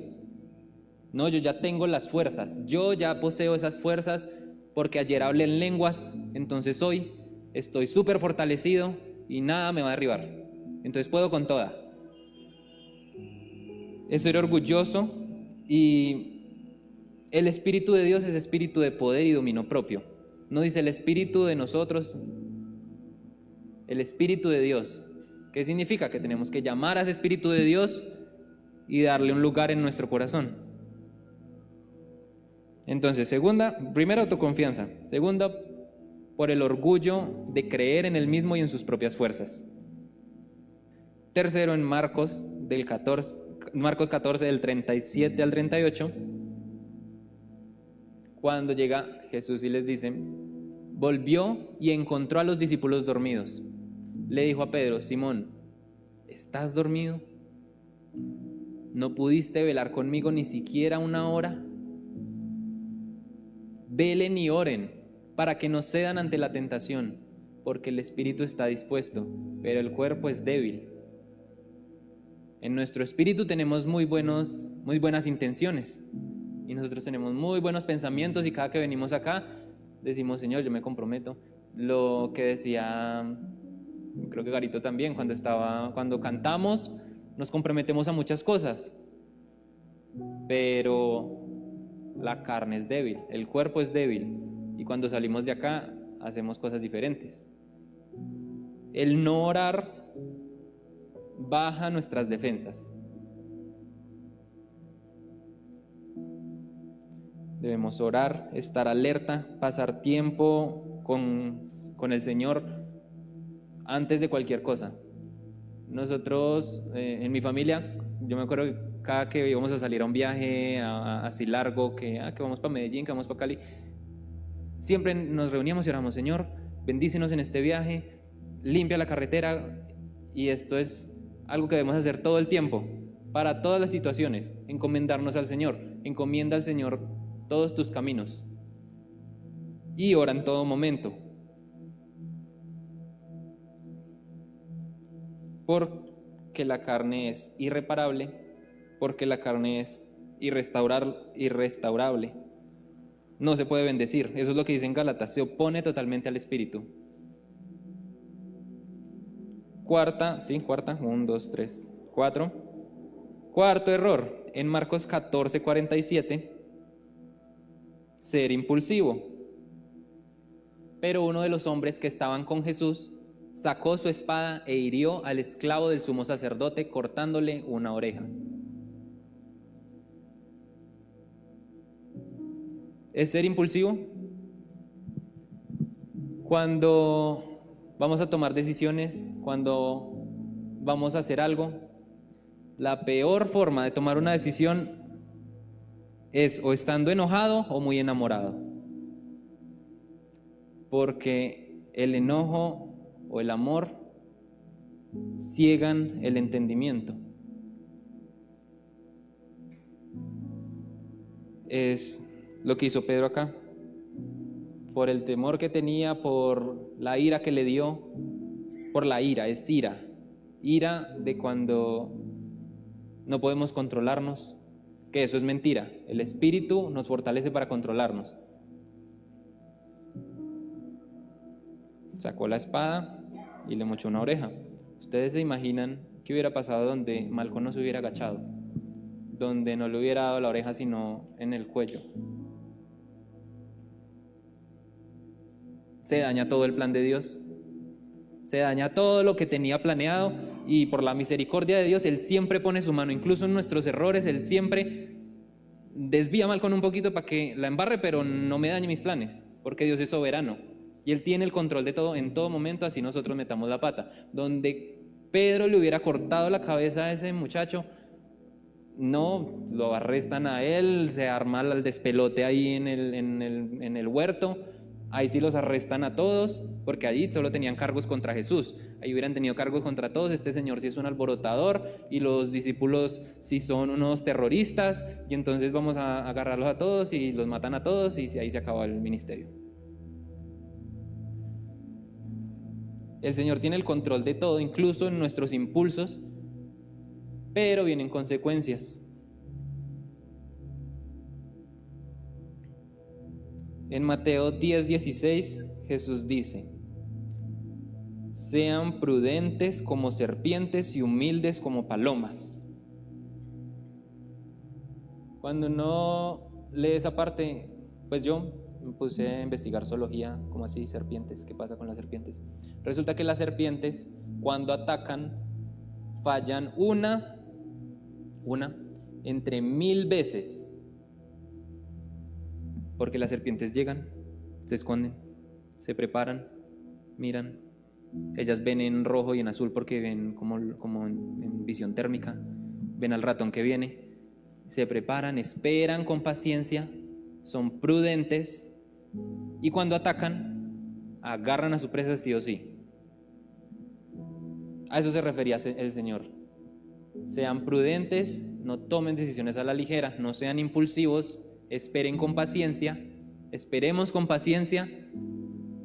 No, yo ya tengo las fuerzas, yo ya poseo esas fuerzas porque ayer hablé en lenguas, entonces hoy estoy súper fortalecido y nada me va a derribar. Entonces puedo con toda. Es ser orgulloso, y el Espíritu de Dios es espíritu de poder y dominio propio. No dice el Espíritu de nosotros, el Espíritu de Dios. ¿Qué significa? Que tenemos que llamar a ese Espíritu de Dios y darle un lugar en nuestro corazón. Entonces, primera, autoconfianza. Segunda, por el orgullo de creer en él mismo y en sus propias fuerzas. Tercero, en Marcos 14, del 37 al 38, cuando llega Jesús y les dice: volvió y encontró a los discípulos dormidos. Le dijo a Pedro: Simón, ¿estás dormido? ¿No pudiste velar conmigo ni siquiera 1 hora? Velen y oren para que no cedan ante la tentación, porque el espíritu está dispuesto, pero el cuerpo es débil. En nuestro espíritu tenemos muy buenas intenciones, y nosotros tenemos muy buenos pensamientos, y cada que venimos acá decimos: Señor, yo me comprometo. Lo que decía, creo que Garito también, cuando cantamos nos comprometemos a muchas cosas, pero la carne es débil, el cuerpo es débil, y cuando salimos de acá hacemos cosas diferentes. El no orar baja nuestras defensas. Debemos orar, estar alerta, pasar tiempo con el Señor antes de cualquier cosa. Nosotros, en mi familia, yo me acuerdo que cada que íbamos a salir a un viaje así largo, que vamos para Medellín, que vamos para Cali, siempre nos reuníamos y oramos: Señor, bendícenos en este viaje, limpia la carretera. Y esto es algo que debemos hacer todo el tiempo, para todas las situaciones, encomendarnos al Señor. Encomienda al Señor todos tus caminos y ora en todo momento, porque la carne es irreparable, porque la carne es irrestaurable, no se puede bendecir. Eso es lo que dice en Gálatas: se opone totalmente al espíritu. Cuarto error, en Marcos 14:47, ser impulsivo. Pero uno de los hombres que estaban con Jesús sacó su espada e hirió al esclavo del sumo sacerdote, cortándole una oreja. ¿Es ser impulsivo? Cuando vamos a tomar decisiones, cuando vamos a hacer algo, la peor forma de tomar una decisión es o estando enojado o muy enamorado. Porque el enojo o el amor ciegan el entendimiento. Es lo que hizo Pedro acá. Por el temor que tenía, por la ira que le dio, por la ira, es ira. Ira de cuando no podemos controlarnos, que eso es mentira. El Espíritu nos fortalece para controlarnos. Sacó la espada y le mochó una oreja. ¿Ustedes se imaginan qué hubiera pasado donde Malco no se hubiera agachado? Donde no le hubiera dado la oreja sino en el cuello. Se daña todo el plan de Dios. Se daña todo lo que tenía planeado, y por la misericordia de Dios, Él siempre pone su mano, incluso en nuestros errores. Él siempre desvía mal con un poquito para que la embarre, pero no me dañe mis planes, porque Dios es soberano y Él tiene el control de todo en todo momento, así nosotros metamos la pata. Donde Pedro le hubiera cortado la cabeza a ese muchacho, no, lo arrestan a él, se arma el despelote ahí en el huerto. Ahí sí los arrestan a todos, porque allí solo tenían cargos contra Jesús. Ahí hubieran tenido cargos contra todos. Este señor sí es un alborotador y los discípulos sí son unos terroristas, y entonces vamos a agarrarlos a todos y los matan a todos, y ahí se acaba el ministerio. El Señor tiene el control de todo, incluso en nuestros impulsos, pero vienen consecuencias. En Mateo 10:16, Jesús dice: sean prudentes como serpientes y humildes como palomas. Cuando uno lee esa parte, pues yo me puse a investigar zoología, como así, serpientes, ¿qué pasa con las serpientes? Resulta que las serpientes, cuando atacan, fallan una entre 1000 veces. Porque las serpientes llegan, se esconden, se preparan, miran. Ellas ven en rojo y en azul porque ven como en visión térmica. Ven al ratón que viene, se preparan, esperan con paciencia, son prudentes, y cuando atacan, agarran a su presa sí o sí. A eso se refería el Señor. Sean prudentes, no tomen decisiones a la ligera, no sean impulsivos, esperen con paciencia, esperemos con paciencia.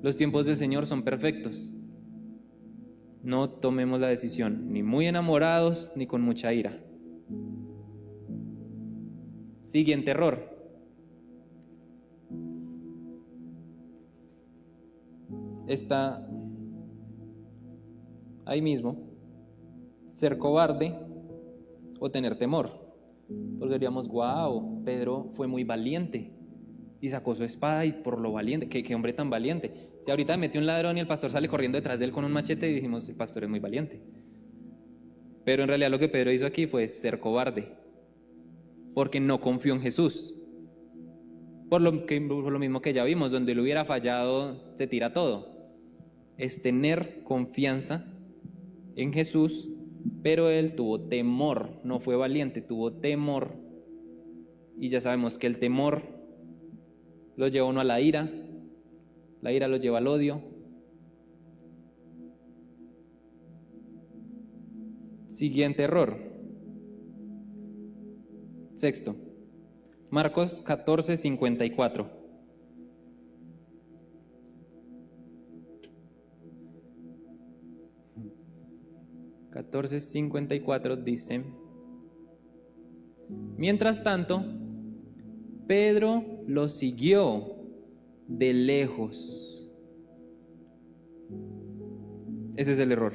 Los tiempos del Señor son perfectos. No tomemos la decisión ni muy enamorados ni con mucha ira. Siguiente error. Está ahí mismo: ser cobarde o tener temor. Porque diríamos, wow, Pedro fue muy valiente y sacó su espada, y por lo valiente, qué hombre tan valiente. Si ahorita metió un ladrón y el pastor sale corriendo detrás de él con un machete, y dijimos, el pastor es muy valiente. Pero en realidad lo que Pedro hizo aquí fue ser cobarde, porque no confió en Jesús. Por lo mismo que ya vimos, donde él hubiera fallado, se tira todo. Es tener confianza en Jesús. Pero él tuvo temor, no fue valiente, tuvo temor. Y ya sabemos que el temor lo lleva uno a la ira lo lleva al odio. Siguiente error. Sexto, Marcos 14:54. Dice: mientras tanto, Pedro lo siguió de lejos. Ese es el error.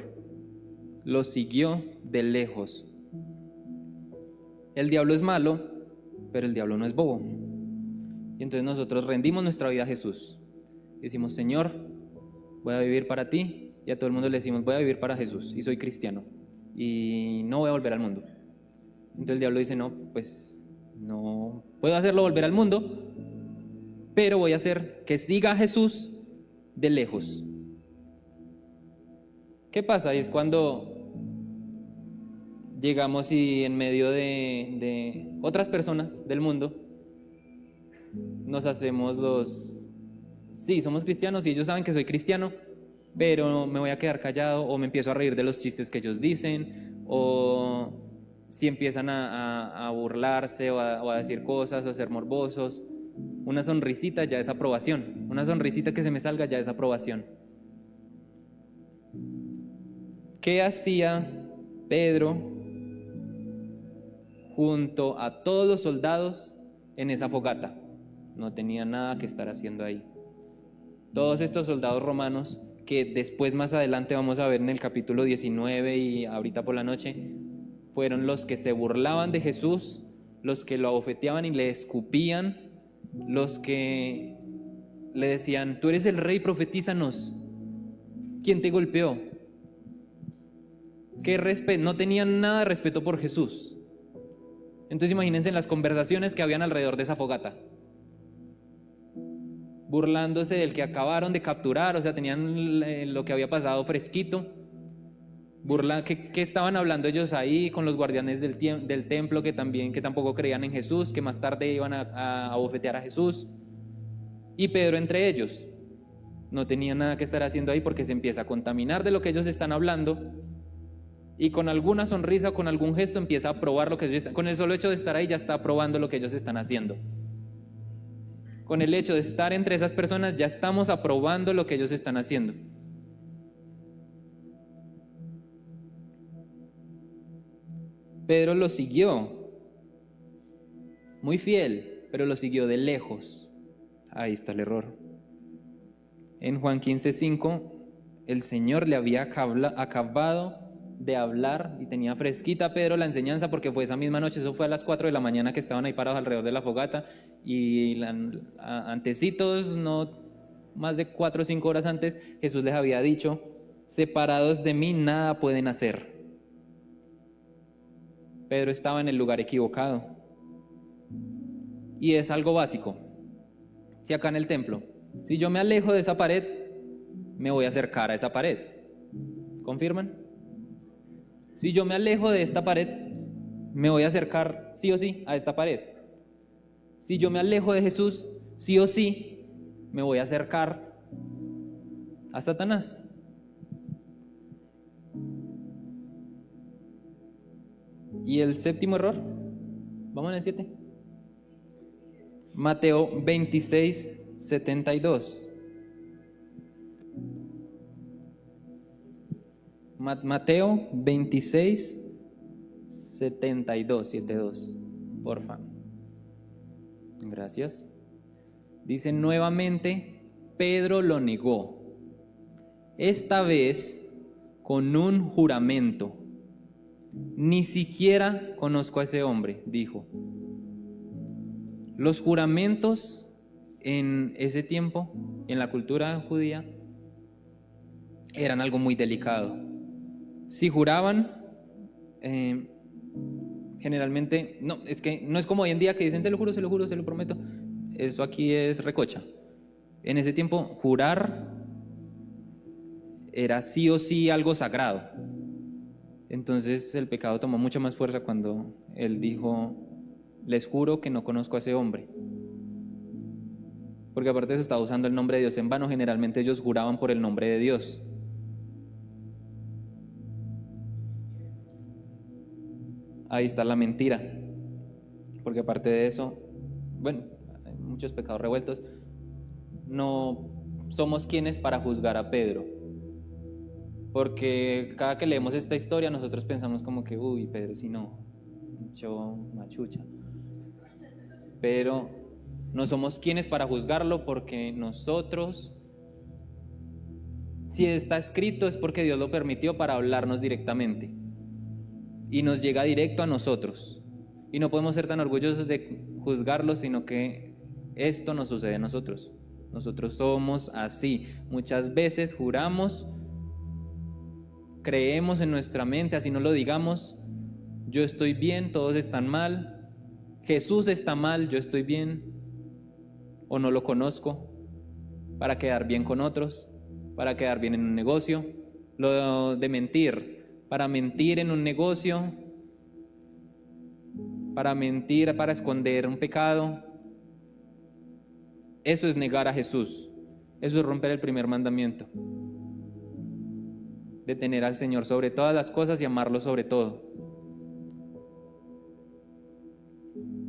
Lo siguió de lejos. El diablo es malo, pero el diablo no es bobo. Y entonces nosotros rendimos nuestra vida a Jesús. Decimos, Señor, voy a vivir para ti. Y a todo el mundo le decimos, voy a vivir para Jesús y soy cristiano y no voy a volver al mundo. Entonces el diablo dice, no, pues no puedo hacerlo volver al mundo, pero voy a hacer que siga a Jesús de lejos. ¿Qué pasa? Y es cuando llegamos y en medio de otras personas del mundo nos hacemos sí, somos cristianos y ellos saben que soy cristiano, pero me voy a quedar callado o me empiezo a reír de los chistes que ellos dicen, o si empiezan a burlarse o a decir cosas o a ser morbosos. Una sonrisita ya es aprobación, una sonrisita que se me salga ya es aprobación. ¿Qué hacía Pedro junto a todos los soldados en esa fogata? No tenía nada que estar haciendo ahí. Todos estos soldados romanos, que después más adelante vamos a ver en el capítulo 19 y ahorita por la noche, fueron los que se burlaban de Jesús, los que lo abofeteaban y le escupían, los que le decían: tú eres el rey, profetízanos, ¿quién te golpeó? No tenían nada de respeto por Jesús. Entonces imagínense las conversaciones que habían alrededor de esa fogata, burlándose del que acabaron de capturar, o sea, tenían lo que había pasado fresquito. ¿Qué estaban hablando ellos ahí con los guardianes del templo que tampoco creían en Jesús, que más tarde iban a bofetear a Jesús? Y Pedro entre ellos. No tenía nada que estar haciendo ahí porque se empieza a contaminar de lo que ellos están hablando, y con alguna sonrisa o con algún gesto empieza a probar lo que ellos están. Con el solo hecho de estar ahí ya está probando lo que ellos están haciendo. Con el hecho de estar entre esas personas ya estamos aprobando lo que ellos están haciendo. Pedro lo siguió, muy fiel, pero lo siguió de lejos. Ahí está el error. En Juan 15:5, el Señor le había acabado de hablar y tenía fresquita a Pedro la enseñanza, porque fue esa misma noche, eso fue a las 4 de la mañana que estaban ahí parados alrededor de la fogata, y antecitos, no más de 4 o 5 horas antes, Jesús les había dicho: separados de mí nada pueden hacer. Pedro estaba en el lugar equivocado. Y es algo básico. Si acá en el templo, si yo me alejo de esa pared, me voy a acercar a esa pared. ¿Confirman? Si yo me alejo de esta pared, me voy a acercar sí o sí a esta pared. Si yo me alejo de Jesús, sí o sí, me voy a acercar a Satanás. ¿Y el séptimo error? Vamos en el 7. Mateo 26:72. Mateo 26:72, 72, porfa. Gracias. Dice: nuevamente Pedro lo negó, esta vez con un juramento. Ni siquiera conozco a ese hombre, dijo. Los juramentos en ese tiempo, en la cultura judía, eran algo muy delicado. Si juraban, generalmente, no es como hoy en día que dicen: se lo juro, se lo juro, se lo prometo. Eso aquí es recocha. En ese tiempo, jurar era sí o sí algo sagrado. Entonces el pecado tomó mucha más fuerza cuando él dijo: les juro que no conozco a ese hombre. Porque aparte de eso estaba usando el nombre de Dios en vano. Generalmente ellos juraban por el nombre de Dios. Ahí está la mentira. Porque aparte de eso, bueno, hay muchos pecados revueltos. No somos quienes para juzgar a Pedro. Porque cada que leemos esta historia nosotros pensamos como que: uy, Pedro, si no, mucho machucha. Pero no somos quienes para juzgarlo, porque nosotros, si está escrito, es porque Dios lo permitió para hablarnos directamente. Y nos llega directo a nosotros. Y no podemos ser tan orgullosos de juzgarlo, sino que esto nos sucede a nosotros. Nosotros somos así. Muchas veces juramos, creemos en nuestra mente, así no lo digamos: yo estoy bien, todos están mal, Jesús está mal, yo estoy bien, o no lo conozco, para quedar bien con otros, para quedar bien en un negocio. Lo de mentir, para mentir en un negocio, para mentir, para esconder un pecado. Eso es negar a Jesús. Eso es romper el primer mandamiento. De tener al Señor sobre todas las cosas y amarlo sobre todo.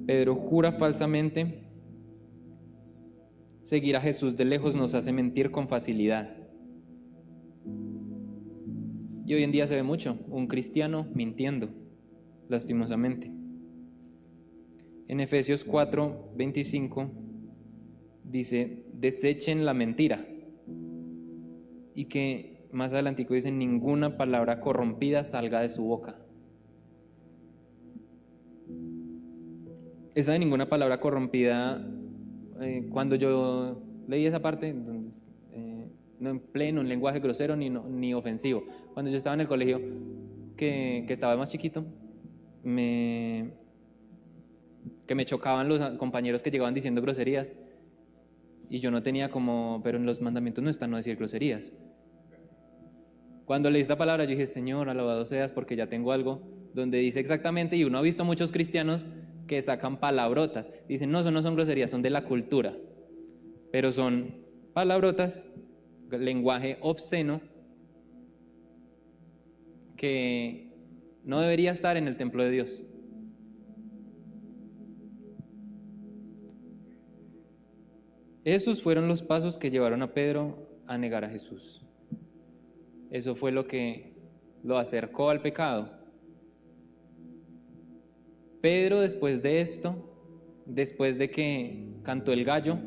Pedro jura falsamente. Seguir a Jesús de lejos nos hace mentir con facilidad. Y hoy en día se ve mucho, un cristiano mintiendo, lastimosamente. En Efesios 4:25 dice, desechen la mentira. Y que más adelantico dice, ninguna palabra corrompida salga de su boca. Esa de ninguna palabra corrompida, cuando yo leí esa parte, no empleé un lenguaje grosero ni ofensivo. Cuando yo estaba en el colegio, que estaba más chiquito, que me chocaban los compañeros que llegaban diciendo groserías, y yo no tenía pero en los mandamientos no está no decir groserías. Cuando leí esta palabra, yo dije, Señor, alabado seas, porque ya tengo algo donde dice exactamente, y uno ha visto muchos cristianos que sacan palabrotas. Dicen, no, eso no son groserías, son de la cultura. Pero son palabrotas, lenguaje obsceno, que no debería estar en el templo de Dios. Esos fueron los pasos que llevaron a Pedro a negar a Jesús. Eso fue lo que lo acercó al pecado. Pedro, después de esto, después de que cantó el gallo,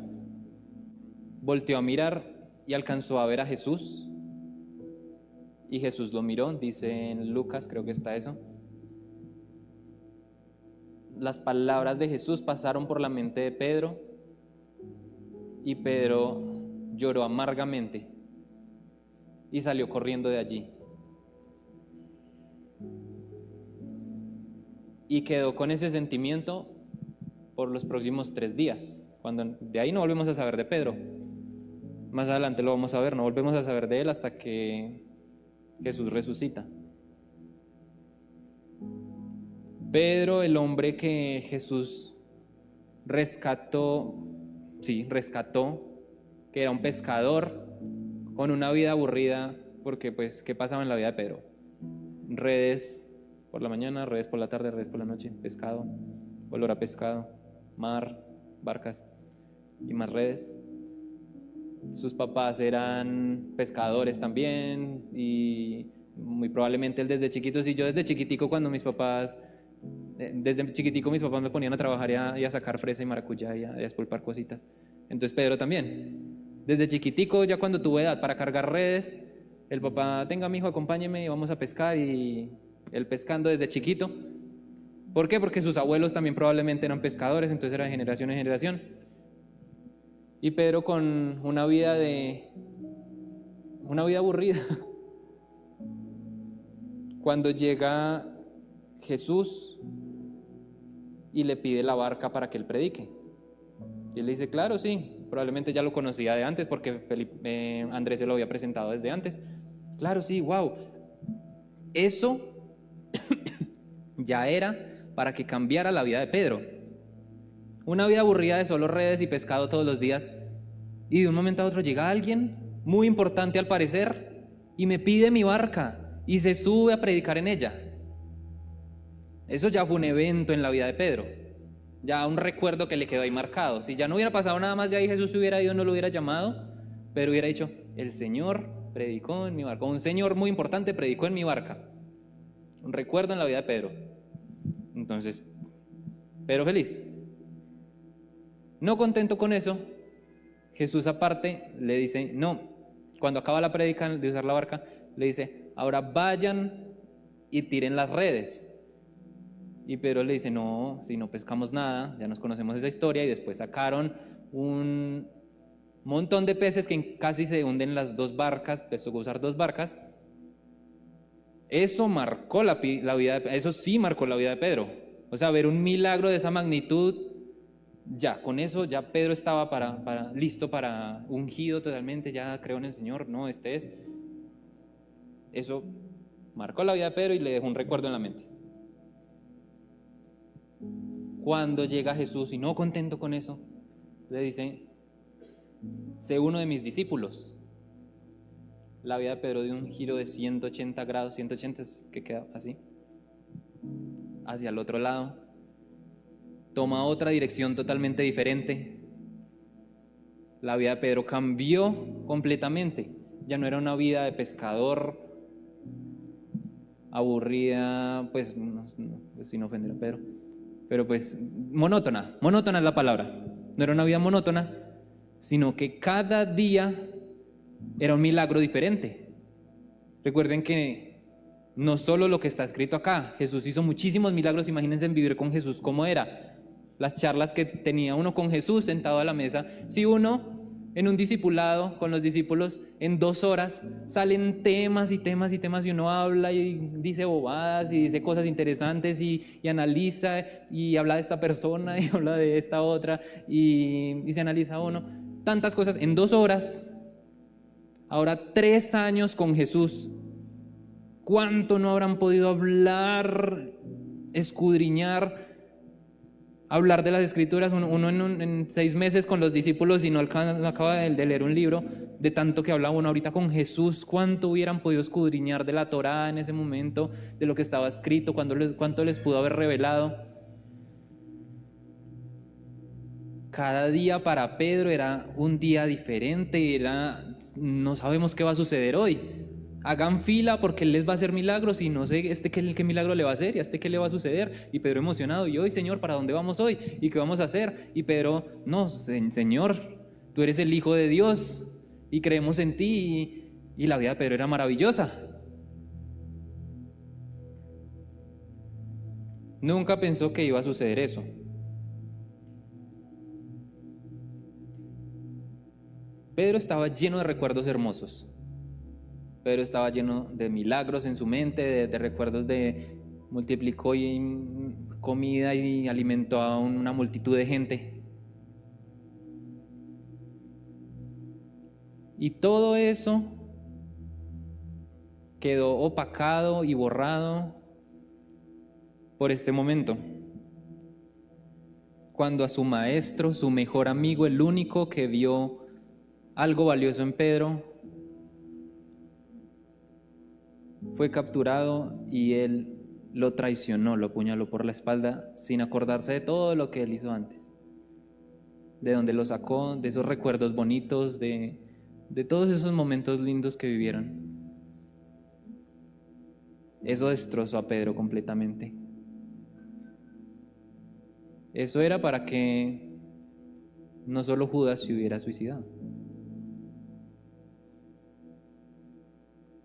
volteó a mirar y alcanzó a ver a Jesús. Y Jesús lo miró, dice en Lucas, creo que está eso. Las palabras de Jesús pasaron por la mente de Pedro y Pedro lloró amargamente y salió corriendo de allí. Y quedó con ese sentimiento por los próximos 3 días. Cuando de ahí no volvemos a saber de Pedro. Más adelante lo vamos a ver, no volvemos a saber de él hasta que Jesús resucita. Pedro, el hombre que Jesús rescató, que era un pescador con una vida aburrida, porque pues, ¿qué pasaba en la vida de Pedro? Redes por la mañana, redes por la tarde, redes por la noche, pescado, olor a pescado, mar, barcas y más redes. Sus papás eran pescadores también y muy probablemente él desde chiquito, si yo desde chiquitico mis papás me ponían a trabajar y a sacar fresa y maracuyá y a despulpar cositas. Entonces Pedro también. Desde chiquitico, ya cuando tuve edad para cargar redes, el papá, tenga mi hijo, acompáñeme y vamos a pescar, y él pescando desde chiquito. ¿Por qué? Porque sus abuelos también probablemente eran pescadores, entonces era de generación en generación. Y Pedro con una vida aburrida. Cuando llega Jesús y le pide la barca para que él predique. Y él le dice, claro, sí, probablemente ya lo conocía de antes porque Andrés se lo había presentado desde antes. Claro, sí, wow. Eso ya era para que cambiara la vida de Pedro. Una vida aburrida de solo redes y pescado todos los días, y de un momento a otro llega alguien muy importante al parecer y me pide mi barca y se sube a predicar en ella. Eso ya fue un evento en la vida de Pedro, ya un recuerdo que le quedó ahí marcado. Si ya no hubiera pasado nada más de ahí, Jesús se hubiera ido, no lo hubiera llamado, pero hubiera dicho, el Señor predicó en mi barca, un señor muy importante predicó en mi barca. Un recuerdo en la vida de Pedro. Entonces, Pedro feliz. No contento con eso, Jesús aparte le dice, no, cuando acaba la prédica de usar la barca, le dice, ahora vayan y tiren las redes. Y Pedro le dice, no, si no pescamos nada, ya nos conocemos esa historia, y después sacaron un montón de peces que casi se hunden las 2 barcas, les tocó usar 2 barcas. Eso marcó la vida eso sí marcó la vida de Pedro. O sea, ver un milagro de esa magnitud, ya, con eso ya Pedro estaba listo para ungido totalmente, ya creo en el Señor, no, eso marcó la vida de Pedro y le dejó un recuerdo en la mente. cuando llega Jesús y no contento con eso, le dice: sé uno de mis discípulos. La vida de Pedro dio un giro de 180 grados, 180 es que queda así, hacia el otro lado. Toma otra dirección totalmente diferente. La vida de Pedro cambió completamente. Ya no era una vida de pescador aburrida, pues, pues sin ofender a Pedro, pero pues monótona es la palabra. No era una vida monótona, sino que cada día era un milagro diferente. Recuerden que no solo lo que está escrito acá, Jesús hizo muchísimos milagros. Imagínense en vivir con Jesús cómo era. Las charlas que tenía uno con Jesús sentado a la mesa. Si uno en un discipulado con los discípulos, en 2 horas salen temas y temas y temas, y uno habla y dice bobadas y dice cosas interesantes y analiza y habla de esta persona y habla de esta otra y se analiza uno. Tantas cosas en 2 horas. Ahora 3 años con Jesús. ¿Cuánto no habrán podido hablar, escudriñar, hablar de las Escrituras? Uno en 6 meses con los discípulos y no acaba de leer un libro, de tanto que hablaba uno ahorita con Jesús. ¿Cuánto hubieran podido escudriñar de la Torá en ese momento, de lo que estaba escrito, cuánto les pudo haber revelado? Cada día para Pedro era un día diferente, no sabemos qué va a suceder hoy. Hagan fila porque Él les va a hacer milagros y no sé qué milagro le va a hacer y a qué le va a suceder. Y Pedro emocionado: y hoy, Señor, ¿para dónde vamos hoy? ¿Y qué vamos a hacer? Y Pedro: no, Señor, tú eres el Hijo de Dios y creemos en ti. Y la vida de Pedro era maravillosa. Nunca pensó que iba a suceder eso. Pedro estaba lleno de recuerdos hermosos. Pedro estaba lleno de milagros en su mente, de recuerdos de multiplicó comida y alimentó a una multitud de gente. Y todo eso quedó opacado y borrado por este momento, cuando a su maestro, su mejor amigo, el único que vio algo valioso en Pedro, fue capturado y él lo traicionó, lo apuñaló por la espalda sin acordarse de todo lo que él hizo antes, de donde lo sacó, de esos recuerdos bonitos, de todos esos momentos lindos que vivieron. Eso destrozó a Pedro completamente. Eso era para que no solo Judas se hubiera suicidado.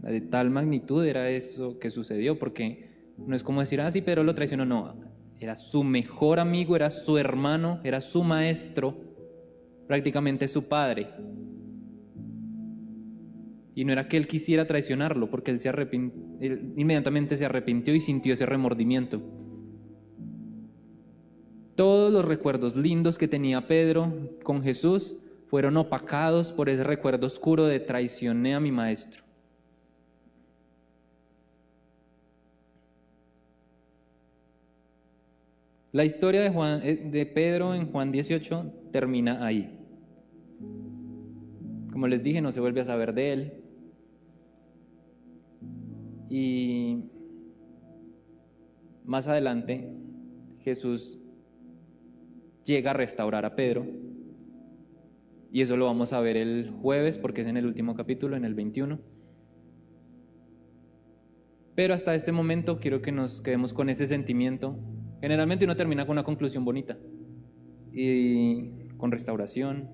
De tal magnitud era eso que sucedió, porque no es como decir: sí, Pedro lo traicionó. No, era su mejor amigo, era su hermano, era su maestro, prácticamente su padre. Y no era que él quisiera traicionarlo, porque él inmediatamente se arrepintió y sintió ese remordimiento. Todos los recuerdos lindos que tenía Pedro con Jesús fueron opacados por ese recuerdo oscuro de: traicioné a mi maestro. La historia de Pedro en Juan 18 termina ahí. Como les dije, no se vuelve a saber de él. Y más adelante Jesús llega a restaurar a Pedro. Y eso lo vamos a ver el jueves, porque es en el último capítulo, en el 21. Pero hasta este momento quiero que nos quedemos con ese sentimiento. Generalmente uno termina con una conclusión bonita y con restauración,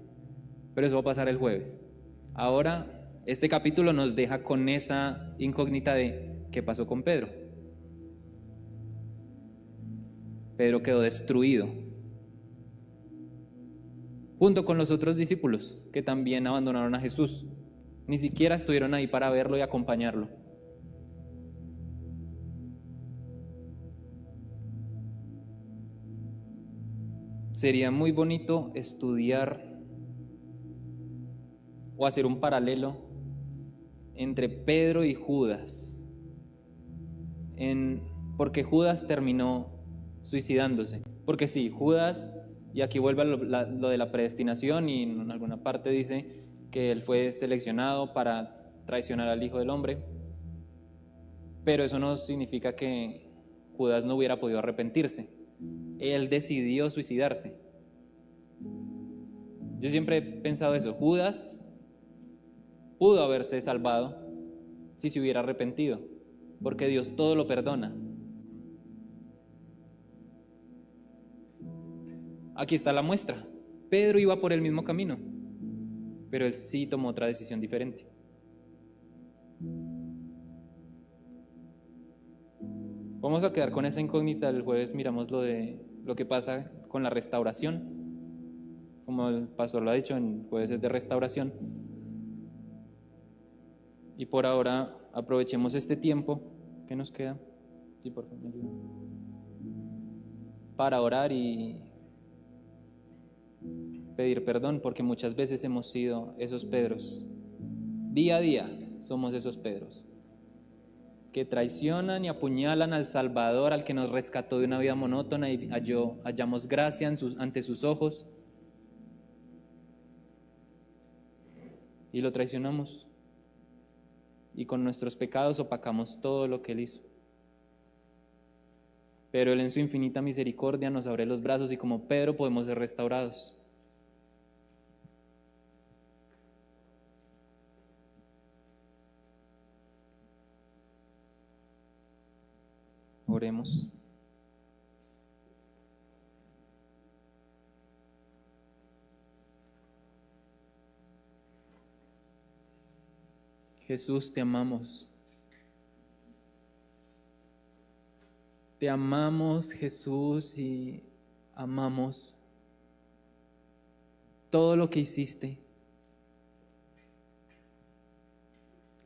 pero eso va a pasar el jueves. Ahora, este capítulo nos deja con esa incógnita de ¿qué pasó con Pedro? Pedro quedó destruido, junto con los otros discípulos que también abandonaron a Jesús. Ni siquiera estuvieron ahí para verlo y acompañarlo. Sería muy bonito estudiar o hacer un paralelo entre Pedro y Judas, porque Judas terminó suicidándose. Porque sí, Judas, y aquí vuelve a lo de la predestinación, y en alguna parte dice que él fue seleccionado para traicionar al Hijo del Hombre, pero eso no significa que Judas no hubiera podido arrepentirse. Él decidió suicidarse. Yo siempre he pensado eso. Judas pudo haberse salvado si se hubiera arrepentido, porque Dios todo lo perdona. Aquí está la muestra. Pedro iba por el mismo camino, pero él sí tomó otra decisión diferente. Vamos a quedar con esa incógnita. El jueves miramos lo que pasa con la restauración. Como el pastor lo ha dicho, en jueves de restauración. Y por ahora aprovechemos este tiempo que nos queda. Sí, por favor, me ayuda. Para orar y pedir perdón, porque muchas veces hemos sido esos Pedros. Día a día somos esos Pedros que traicionan y apuñalan al Salvador, al que nos rescató de una vida monótona, y hallamos gracia ante sus ojos, y lo traicionamos, y con nuestros pecados opacamos todo lo que Él hizo. Pero Él en su infinita misericordia nos abre los brazos, y como Pedro podemos ser restaurados. Oremos. Jesús, te amamos. Te amamos, Jesús, y amamos todo lo que hiciste.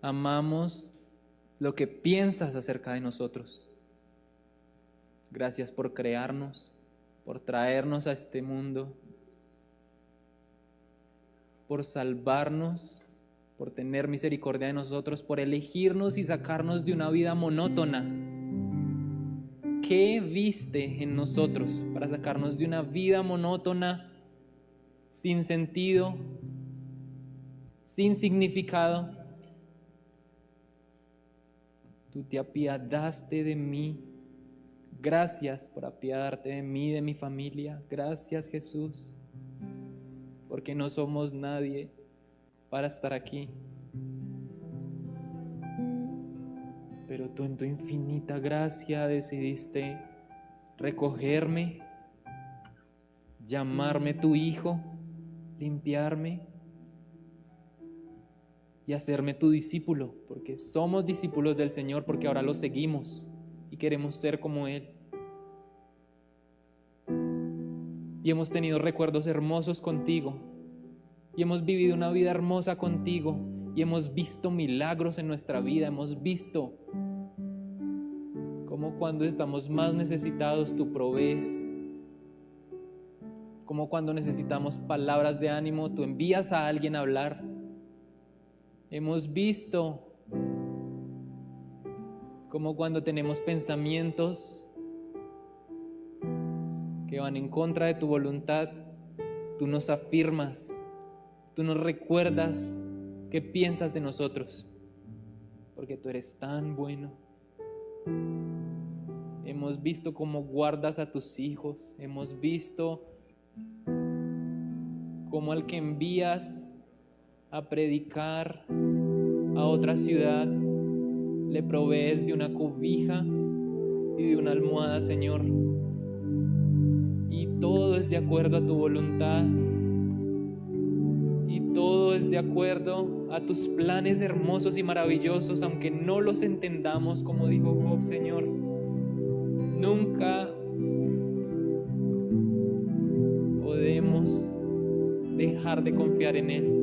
Amamos lo que piensas acerca de nosotros. Gracias por crearnos, por traernos a este mundo, por salvarnos, por tener misericordia de nosotros, por elegirnos y sacarnos de una vida monótona. ¿Qué viste en nosotros para sacarnos de una vida monótona, sin sentido, sin significado? Tú te apiadaste de mí. Gracias por apiadarte de mí, de mi familia. Gracias, Jesús, porque no somos nadie para estar aquí. Pero tú en tu infinita gracia decidiste recogerme, llamarme tu hijo, limpiarme y hacerme tu discípulo, porque somos discípulos del Señor, porque ahora lo seguimos y queremos ser como Él. Y hemos tenido recuerdos hermosos contigo, y hemos vivido una vida hermosa contigo, y hemos visto milagros en nuestra vida. Hemos visto cómo cuando estamos más necesitados tú provees, cómo cuando necesitamos palabras de ánimo tú envías a alguien a hablar. Hemos visto cómo cuando tenemos pensamientos que van en contra de tu voluntad, tú nos afirmas, tú nos recuerdas qué piensas de nosotros, porque tú eres tan bueno. Hemos visto cómo guardas a tus hijos, hemos visto cómo al que envías a predicar a otra ciudad, le provees de una cobija y de una almohada, Señor. Y todo es de acuerdo a tu voluntad. Y todo es de acuerdo a tus planes hermosos y maravillosos, aunque no los entendamos, como dijo Job, Señor. Nunca podemos dejar de confiar en Él.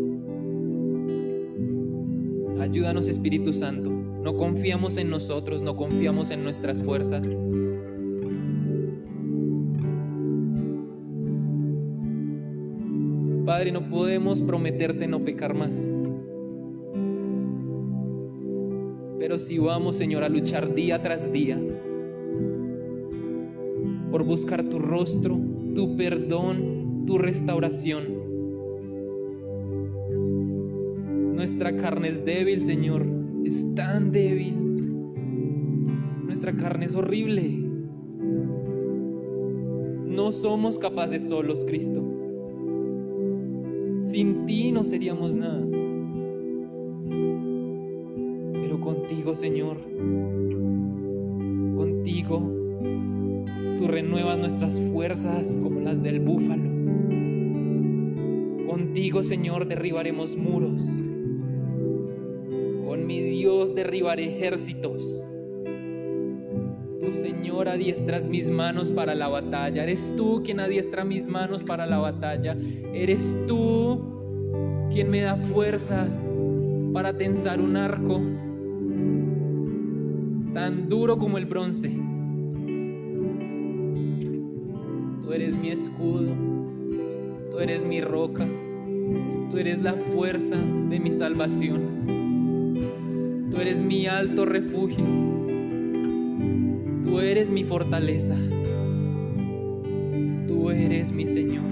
Ayúdanos, Espíritu Santo. No confiamos en nosotros, no confiamos en nuestras fuerzas. Padre, no podemos prometerte no pecar más. Pero si vamos, Señor, a luchar día tras día, por buscar tu rostro, tu perdón, tu restauración. Nuestra carne es débil, Señor, es tan débil. Nuestra carne es horrible. No somos capaces solos, Cristo. Sin ti no seríamos nada. Pero contigo, Señor, contigo, tú renuevas nuestras fuerzas como las del búfalo. Contigo, Señor, derribaremos muros. Con mi Dios derribaré ejércitos. Tú, Señor, adiestras mis manos para la batalla. Eres tú quien adiestra mis manos para la batalla. Eres tú quien me da fuerzas para tensar un arco tan duro como el bronce. Tú eres mi escudo, tú eres mi roca, tú eres la fuerza de mi salvación, tú eres mi alto refugio, tú eres mi fortaleza, tú eres mi Señor.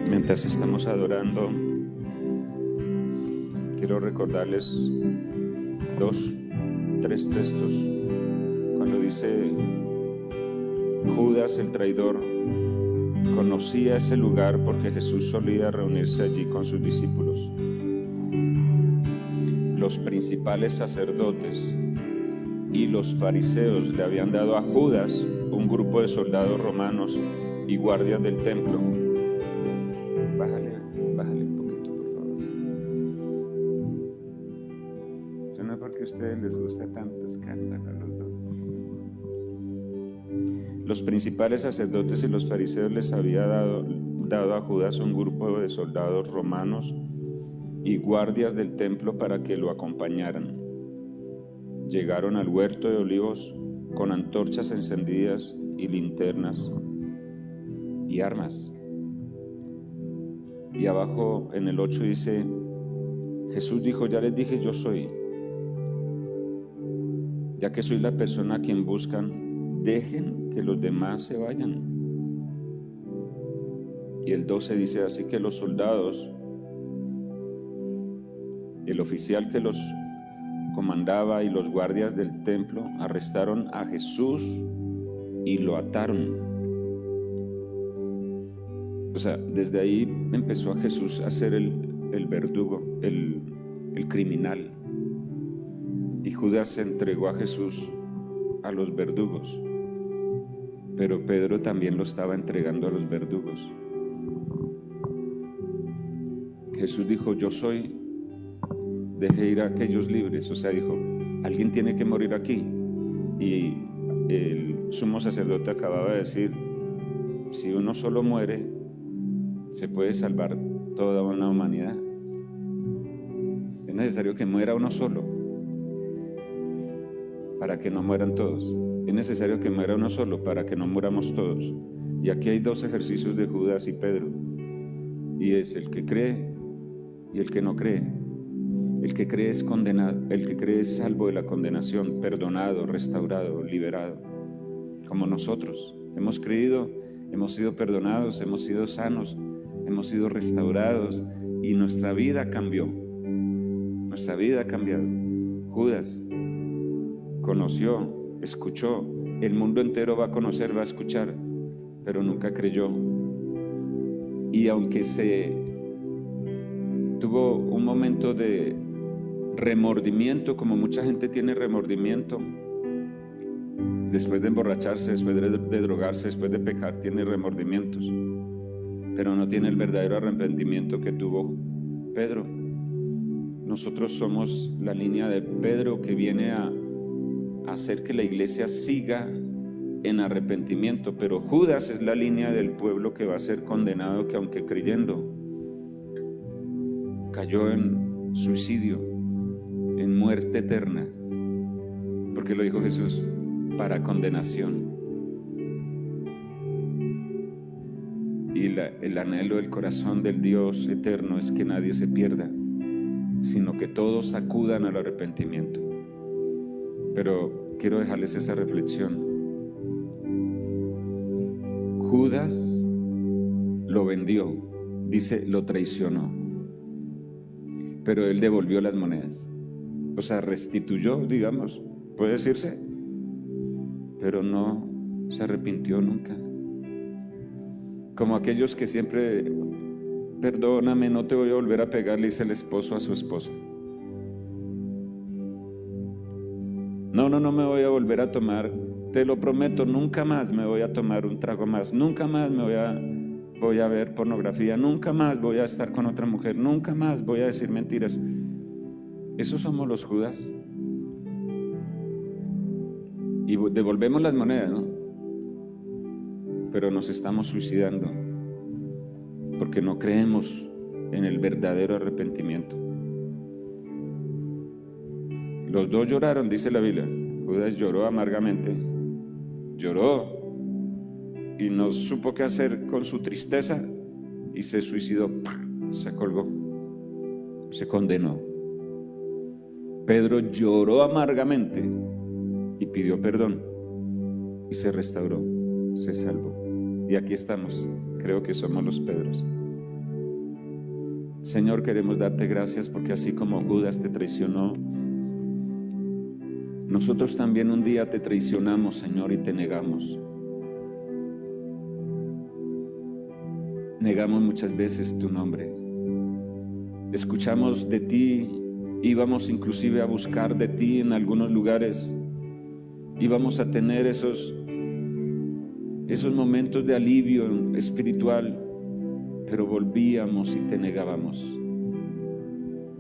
Mientras estamos adorando, quiero recordarles 3 textos. Cuando dice Judas el traidor conocía ese lugar porque Jesús solía reunirse allí con sus discípulos. Los principales sacerdotes y los fariseos le habían dado a Judas un grupo de soldados romanos y guardias del templo. Bájale un poquito, por favor. Yo no es porque a ustedes les gusta tanto escándalo a los dos. Los principales sacerdotes y los fariseos les había dado a Judas un grupo de soldados romanos y guardias del templo para que lo acompañaran. Llegaron al huerto de olivos con antorchas encendidas y linternas y armas. Y abajo en el 8 dice, Jesús dijo, ya les dije yo soy. Ya que soy la persona a quien buscan, dejen que los demás se vayan. Y el 12 dice, así que los soldados, el oficial que los comandaba y los guardias del templo arrestaron a Jesús y lo ataron. O sea, desde ahí empezó a Jesús a ser el verdugo, el criminal. Y Judas se entregó a Jesús a los verdugos. Pero Pedro también lo estaba entregando a los verdugos. Jesús dijo, yo soy, dejé ir a aquellos libres. O sea, dijo, alguien tiene que morir aquí. Y el sumo sacerdote acababa de decir, si uno solo muere, se puede salvar toda una humanidad. Es necesario que muera uno solo para que no mueran todos. Es necesario que muera uno solo para que no muramos todos. Y aquí hay 2 ejercicios de Judas y Pedro. Y es el que cree y el que no cree. El que cree es condenado, el que cree es salvo de la condenación, perdonado, restaurado, liberado. Como nosotros hemos creído, hemos sido perdonados, hemos sido sanos, hemos sido restaurados y nuestra vida cambió. Nuestra vida ha cambiado. Judas conoció, escuchó, el mundo entero va a conocer, va a escuchar, pero nunca creyó. Y aunque tuvo un momento de remordimiento, como mucha gente tiene remordimiento, después de emborracharse, después de drogarse, después de pecar, tiene remordimientos, pero no tiene el verdadero arrepentimiento que tuvo Pedro. Nosotros somos la línea de Pedro que viene a hacer que la iglesia siga en arrepentimiento, pero Judas es la línea del pueblo que va a ser condenado, que aunque creyendo, cayó en suicidio, en muerte eterna, porque lo dijo Jesús, para condenación. Y el anhelo del corazón del Dios eterno es que nadie se pierda, sino que todos acudan al arrepentimiento. Pero quiero dejarles esa reflexión. Judas lo vendió, dice, lo traicionó, pero él devolvió las monedas, o sea, restituyó, digamos, puede decirse, pero no se arrepintió nunca. Como aquellos que siempre, perdóname, no te voy a volver a pegar, le dice el esposo a su esposa. No me voy a volver a tomar, te lo prometo, nunca más me voy a tomar un trago más, nunca más voy a ver pornografía, nunca más voy a estar con otra mujer, nunca más voy a decir mentiras. Esos somos los Judas. Y devolvemos las monedas, ¿no? Pero nos estamos suicidando porque no creemos en el verdadero arrepentimiento. Los dos lloraron, dice la Biblia. Judas lloró amargamente, lloró y no supo qué hacer con su tristeza y se suicidó, se colgó, se condenó. Pedro lloró amargamente y pidió perdón y se restauró, se salvó. Y aquí estamos, creo que somos los Pedros. Señor, queremos darte gracias porque así como Judas te traicionó, nosotros también un día te traicionamos, Señor, y te negamos. Negamos muchas veces tu nombre. Escuchamos de ti, íbamos inclusive a buscar de ti en algunos lugares. Íbamos a tener esos momentos de alivio espiritual, pero volvíamos y te negábamos.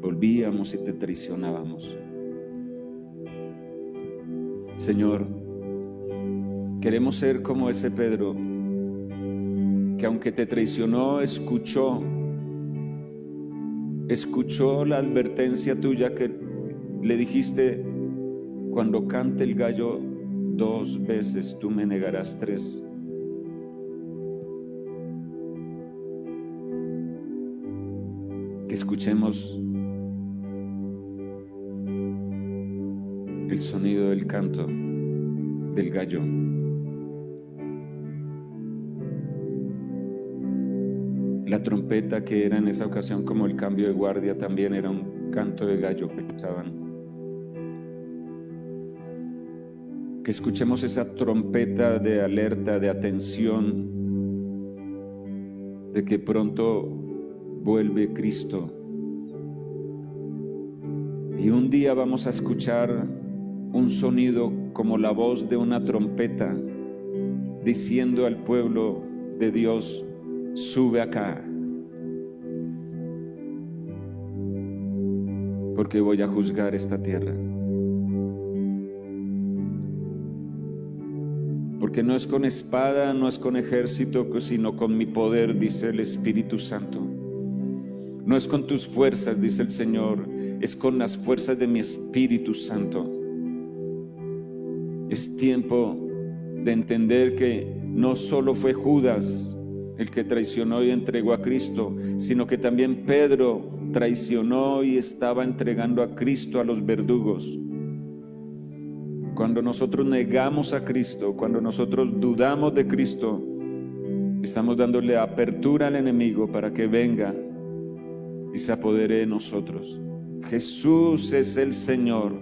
Volvíamos y te traicionábamos. Señor, queremos ser como ese Pedro, que aunque te traicionó, escuchó la advertencia tuya que le dijiste: cuando cante el gallo 2 veces, tú me negarás 3. Que escuchemos el sonido del canto del gallo. La trompeta, que era en esa ocasión como el cambio de guardia, también era un canto de gallo que usaban. Que escuchemos esa trompeta de alerta, de atención, de que pronto vuelve Cristo. Y un día vamos a escuchar un sonido como la voz de una trompeta diciendo al pueblo de Dios: sube acá, porque voy a juzgar esta tierra. Porque no es con espada, no es con ejército, sino con mi poder, dice el Espíritu Santo. No es con tus fuerzas, dice el Señor, es con las fuerzas de mi Espíritu Santo. Es tiempo de entender que no solo fue Judas el que traicionó y entregó a Cristo, sino que también Pedro traicionó y estaba entregando a Cristo a los verdugos. Cuando nosotros negamos a Cristo, cuando nosotros dudamos de Cristo, estamos dándole apertura al enemigo para que venga y se apodere de nosotros. Jesús es el Señor.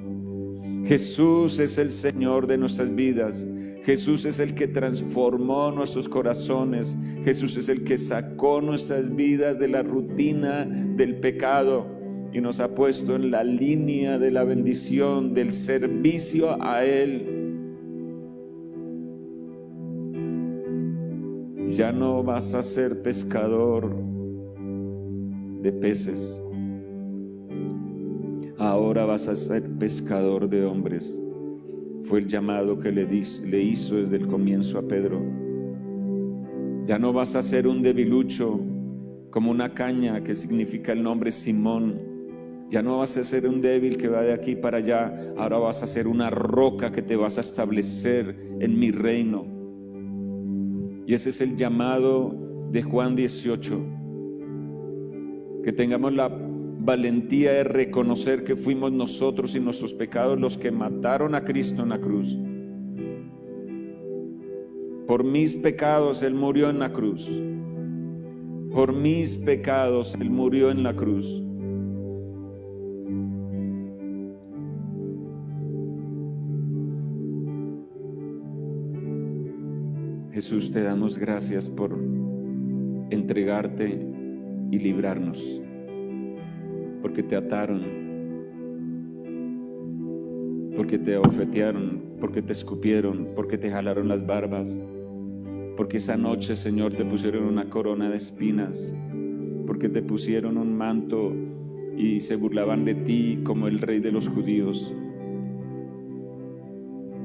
Jesús es el Señor de nuestras vidas. Jesús es el que transformó nuestros corazones. Jesús es el que sacó nuestras vidas de la rutina del pecado y nos ha puesto en la línea de la bendición, del servicio a Él. Ya no vas a ser pescador de peces. Ahora vas a ser pescador de hombres. fue el llamado que le hizo desde el comienzo a Pedro. Ya no vas a ser un debilucho como una caña, que significa el nombre Simón. Ya no vas a ser un débil que va de aquí para allá. Ahora vas a ser una roca que te vas a establecer en mi reino. Y ese es el llamado de Juan 18. Que tengamos la valentía de reconocer que fuimos nosotros y nuestros pecados los que mataron a Cristo en la cruz. Por mis pecados Él murió en la cruz. Por mis pecados Él murió en la cruz. Jesús, te damos gracias por entregarte y librarnos, porque te ataron, porque te abofetearon, porque te escupieron, porque te jalaron las barbas, porque esa noche, Señor, te pusieron una corona de espinas, porque te pusieron un manto y se burlaban de ti como el rey de los judíos.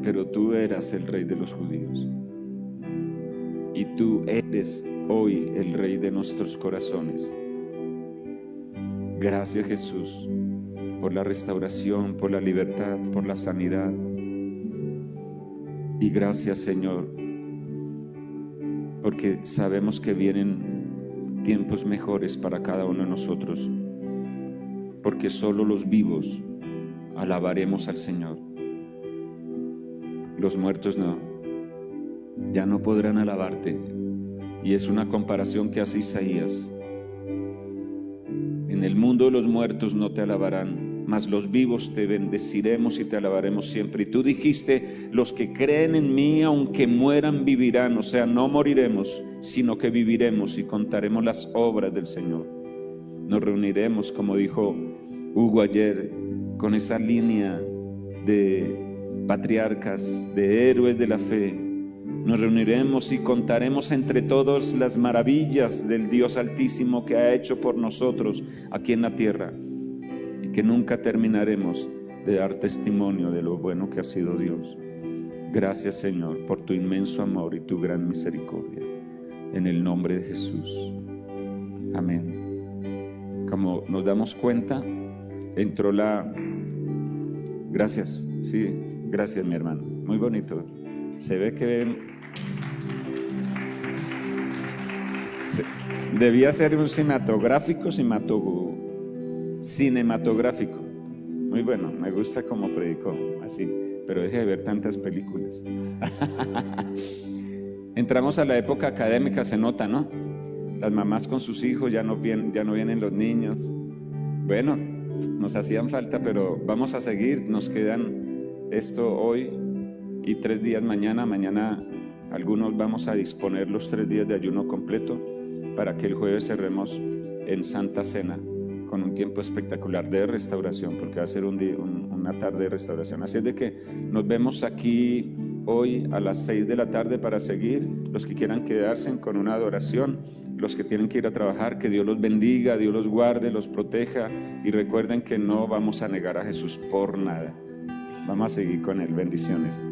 Pero tú eras el rey de los judíos. Y tú eres hoy el rey de nuestros corazones. Gracias, Jesús, por la restauración, por la libertad, por la sanidad. Y gracias, Señor, porque sabemos que vienen tiempos mejores para cada uno de nosotros, porque solo los vivos alabaremos al Señor. Los muertos no. Ya no podrán alabarte. Y es una comparación que hace Isaías. En el mundo de los muertos no te alabarán, mas los vivos te bendeciremos y te alabaremos siempre. Y tú dijiste, los que creen en mí, aunque mueran, vivirán. O sea, no moriremos, sino que viviremos y contaremos las obras del Señor. Nos reuniremos, como dijo Hugo ayer, con esa línea de patriarcas, de héroes de la fe. Nos reuniremos y contaremos entre todos las maravillas del Dios Altísimo que ha hecho por nosotros aquí en la tierra, y que nunca terminaremos de dar testimonio de lo bueno que ha sido Dios. Gracias, Señor, por tu inmenso amor y tu gran misericordia. En el nombre de Jesús. Amén. Como nos damos cuenta, entró la... Gracias, sí, gracias, mi hermano. Muy bonito. Se ve que debía ser un cinematográfico. Muy bueno, me gusta como predicó, así, pero deje de ver tantas películas. Entramos a la época académica, se nota, ¿no? Las mamás con sus hijos, ya no vienen los niños. Bueno, nos hacían falta, pero vamos a seguir. Nos quedan esto hoy y 3 días mañana. Mañana algunos vamos a disponer los 3 días de ayuno completo para que el jueves cerremos en Santa Cena con un tiempo espectacular de restauración, porque va a ser una tarde de restauración. Así es de que nos vemos aquí hoy a las 6 de la tarde para seguir. Los que quieran quedarse con una adoración, los que tienen que ir a trabajar, que Dios los bendiga, Dios los guarde, los proteja, y recuerden que no vamos a negar a Jesús por nada. Vamos a seguir con Él. Bendiciones.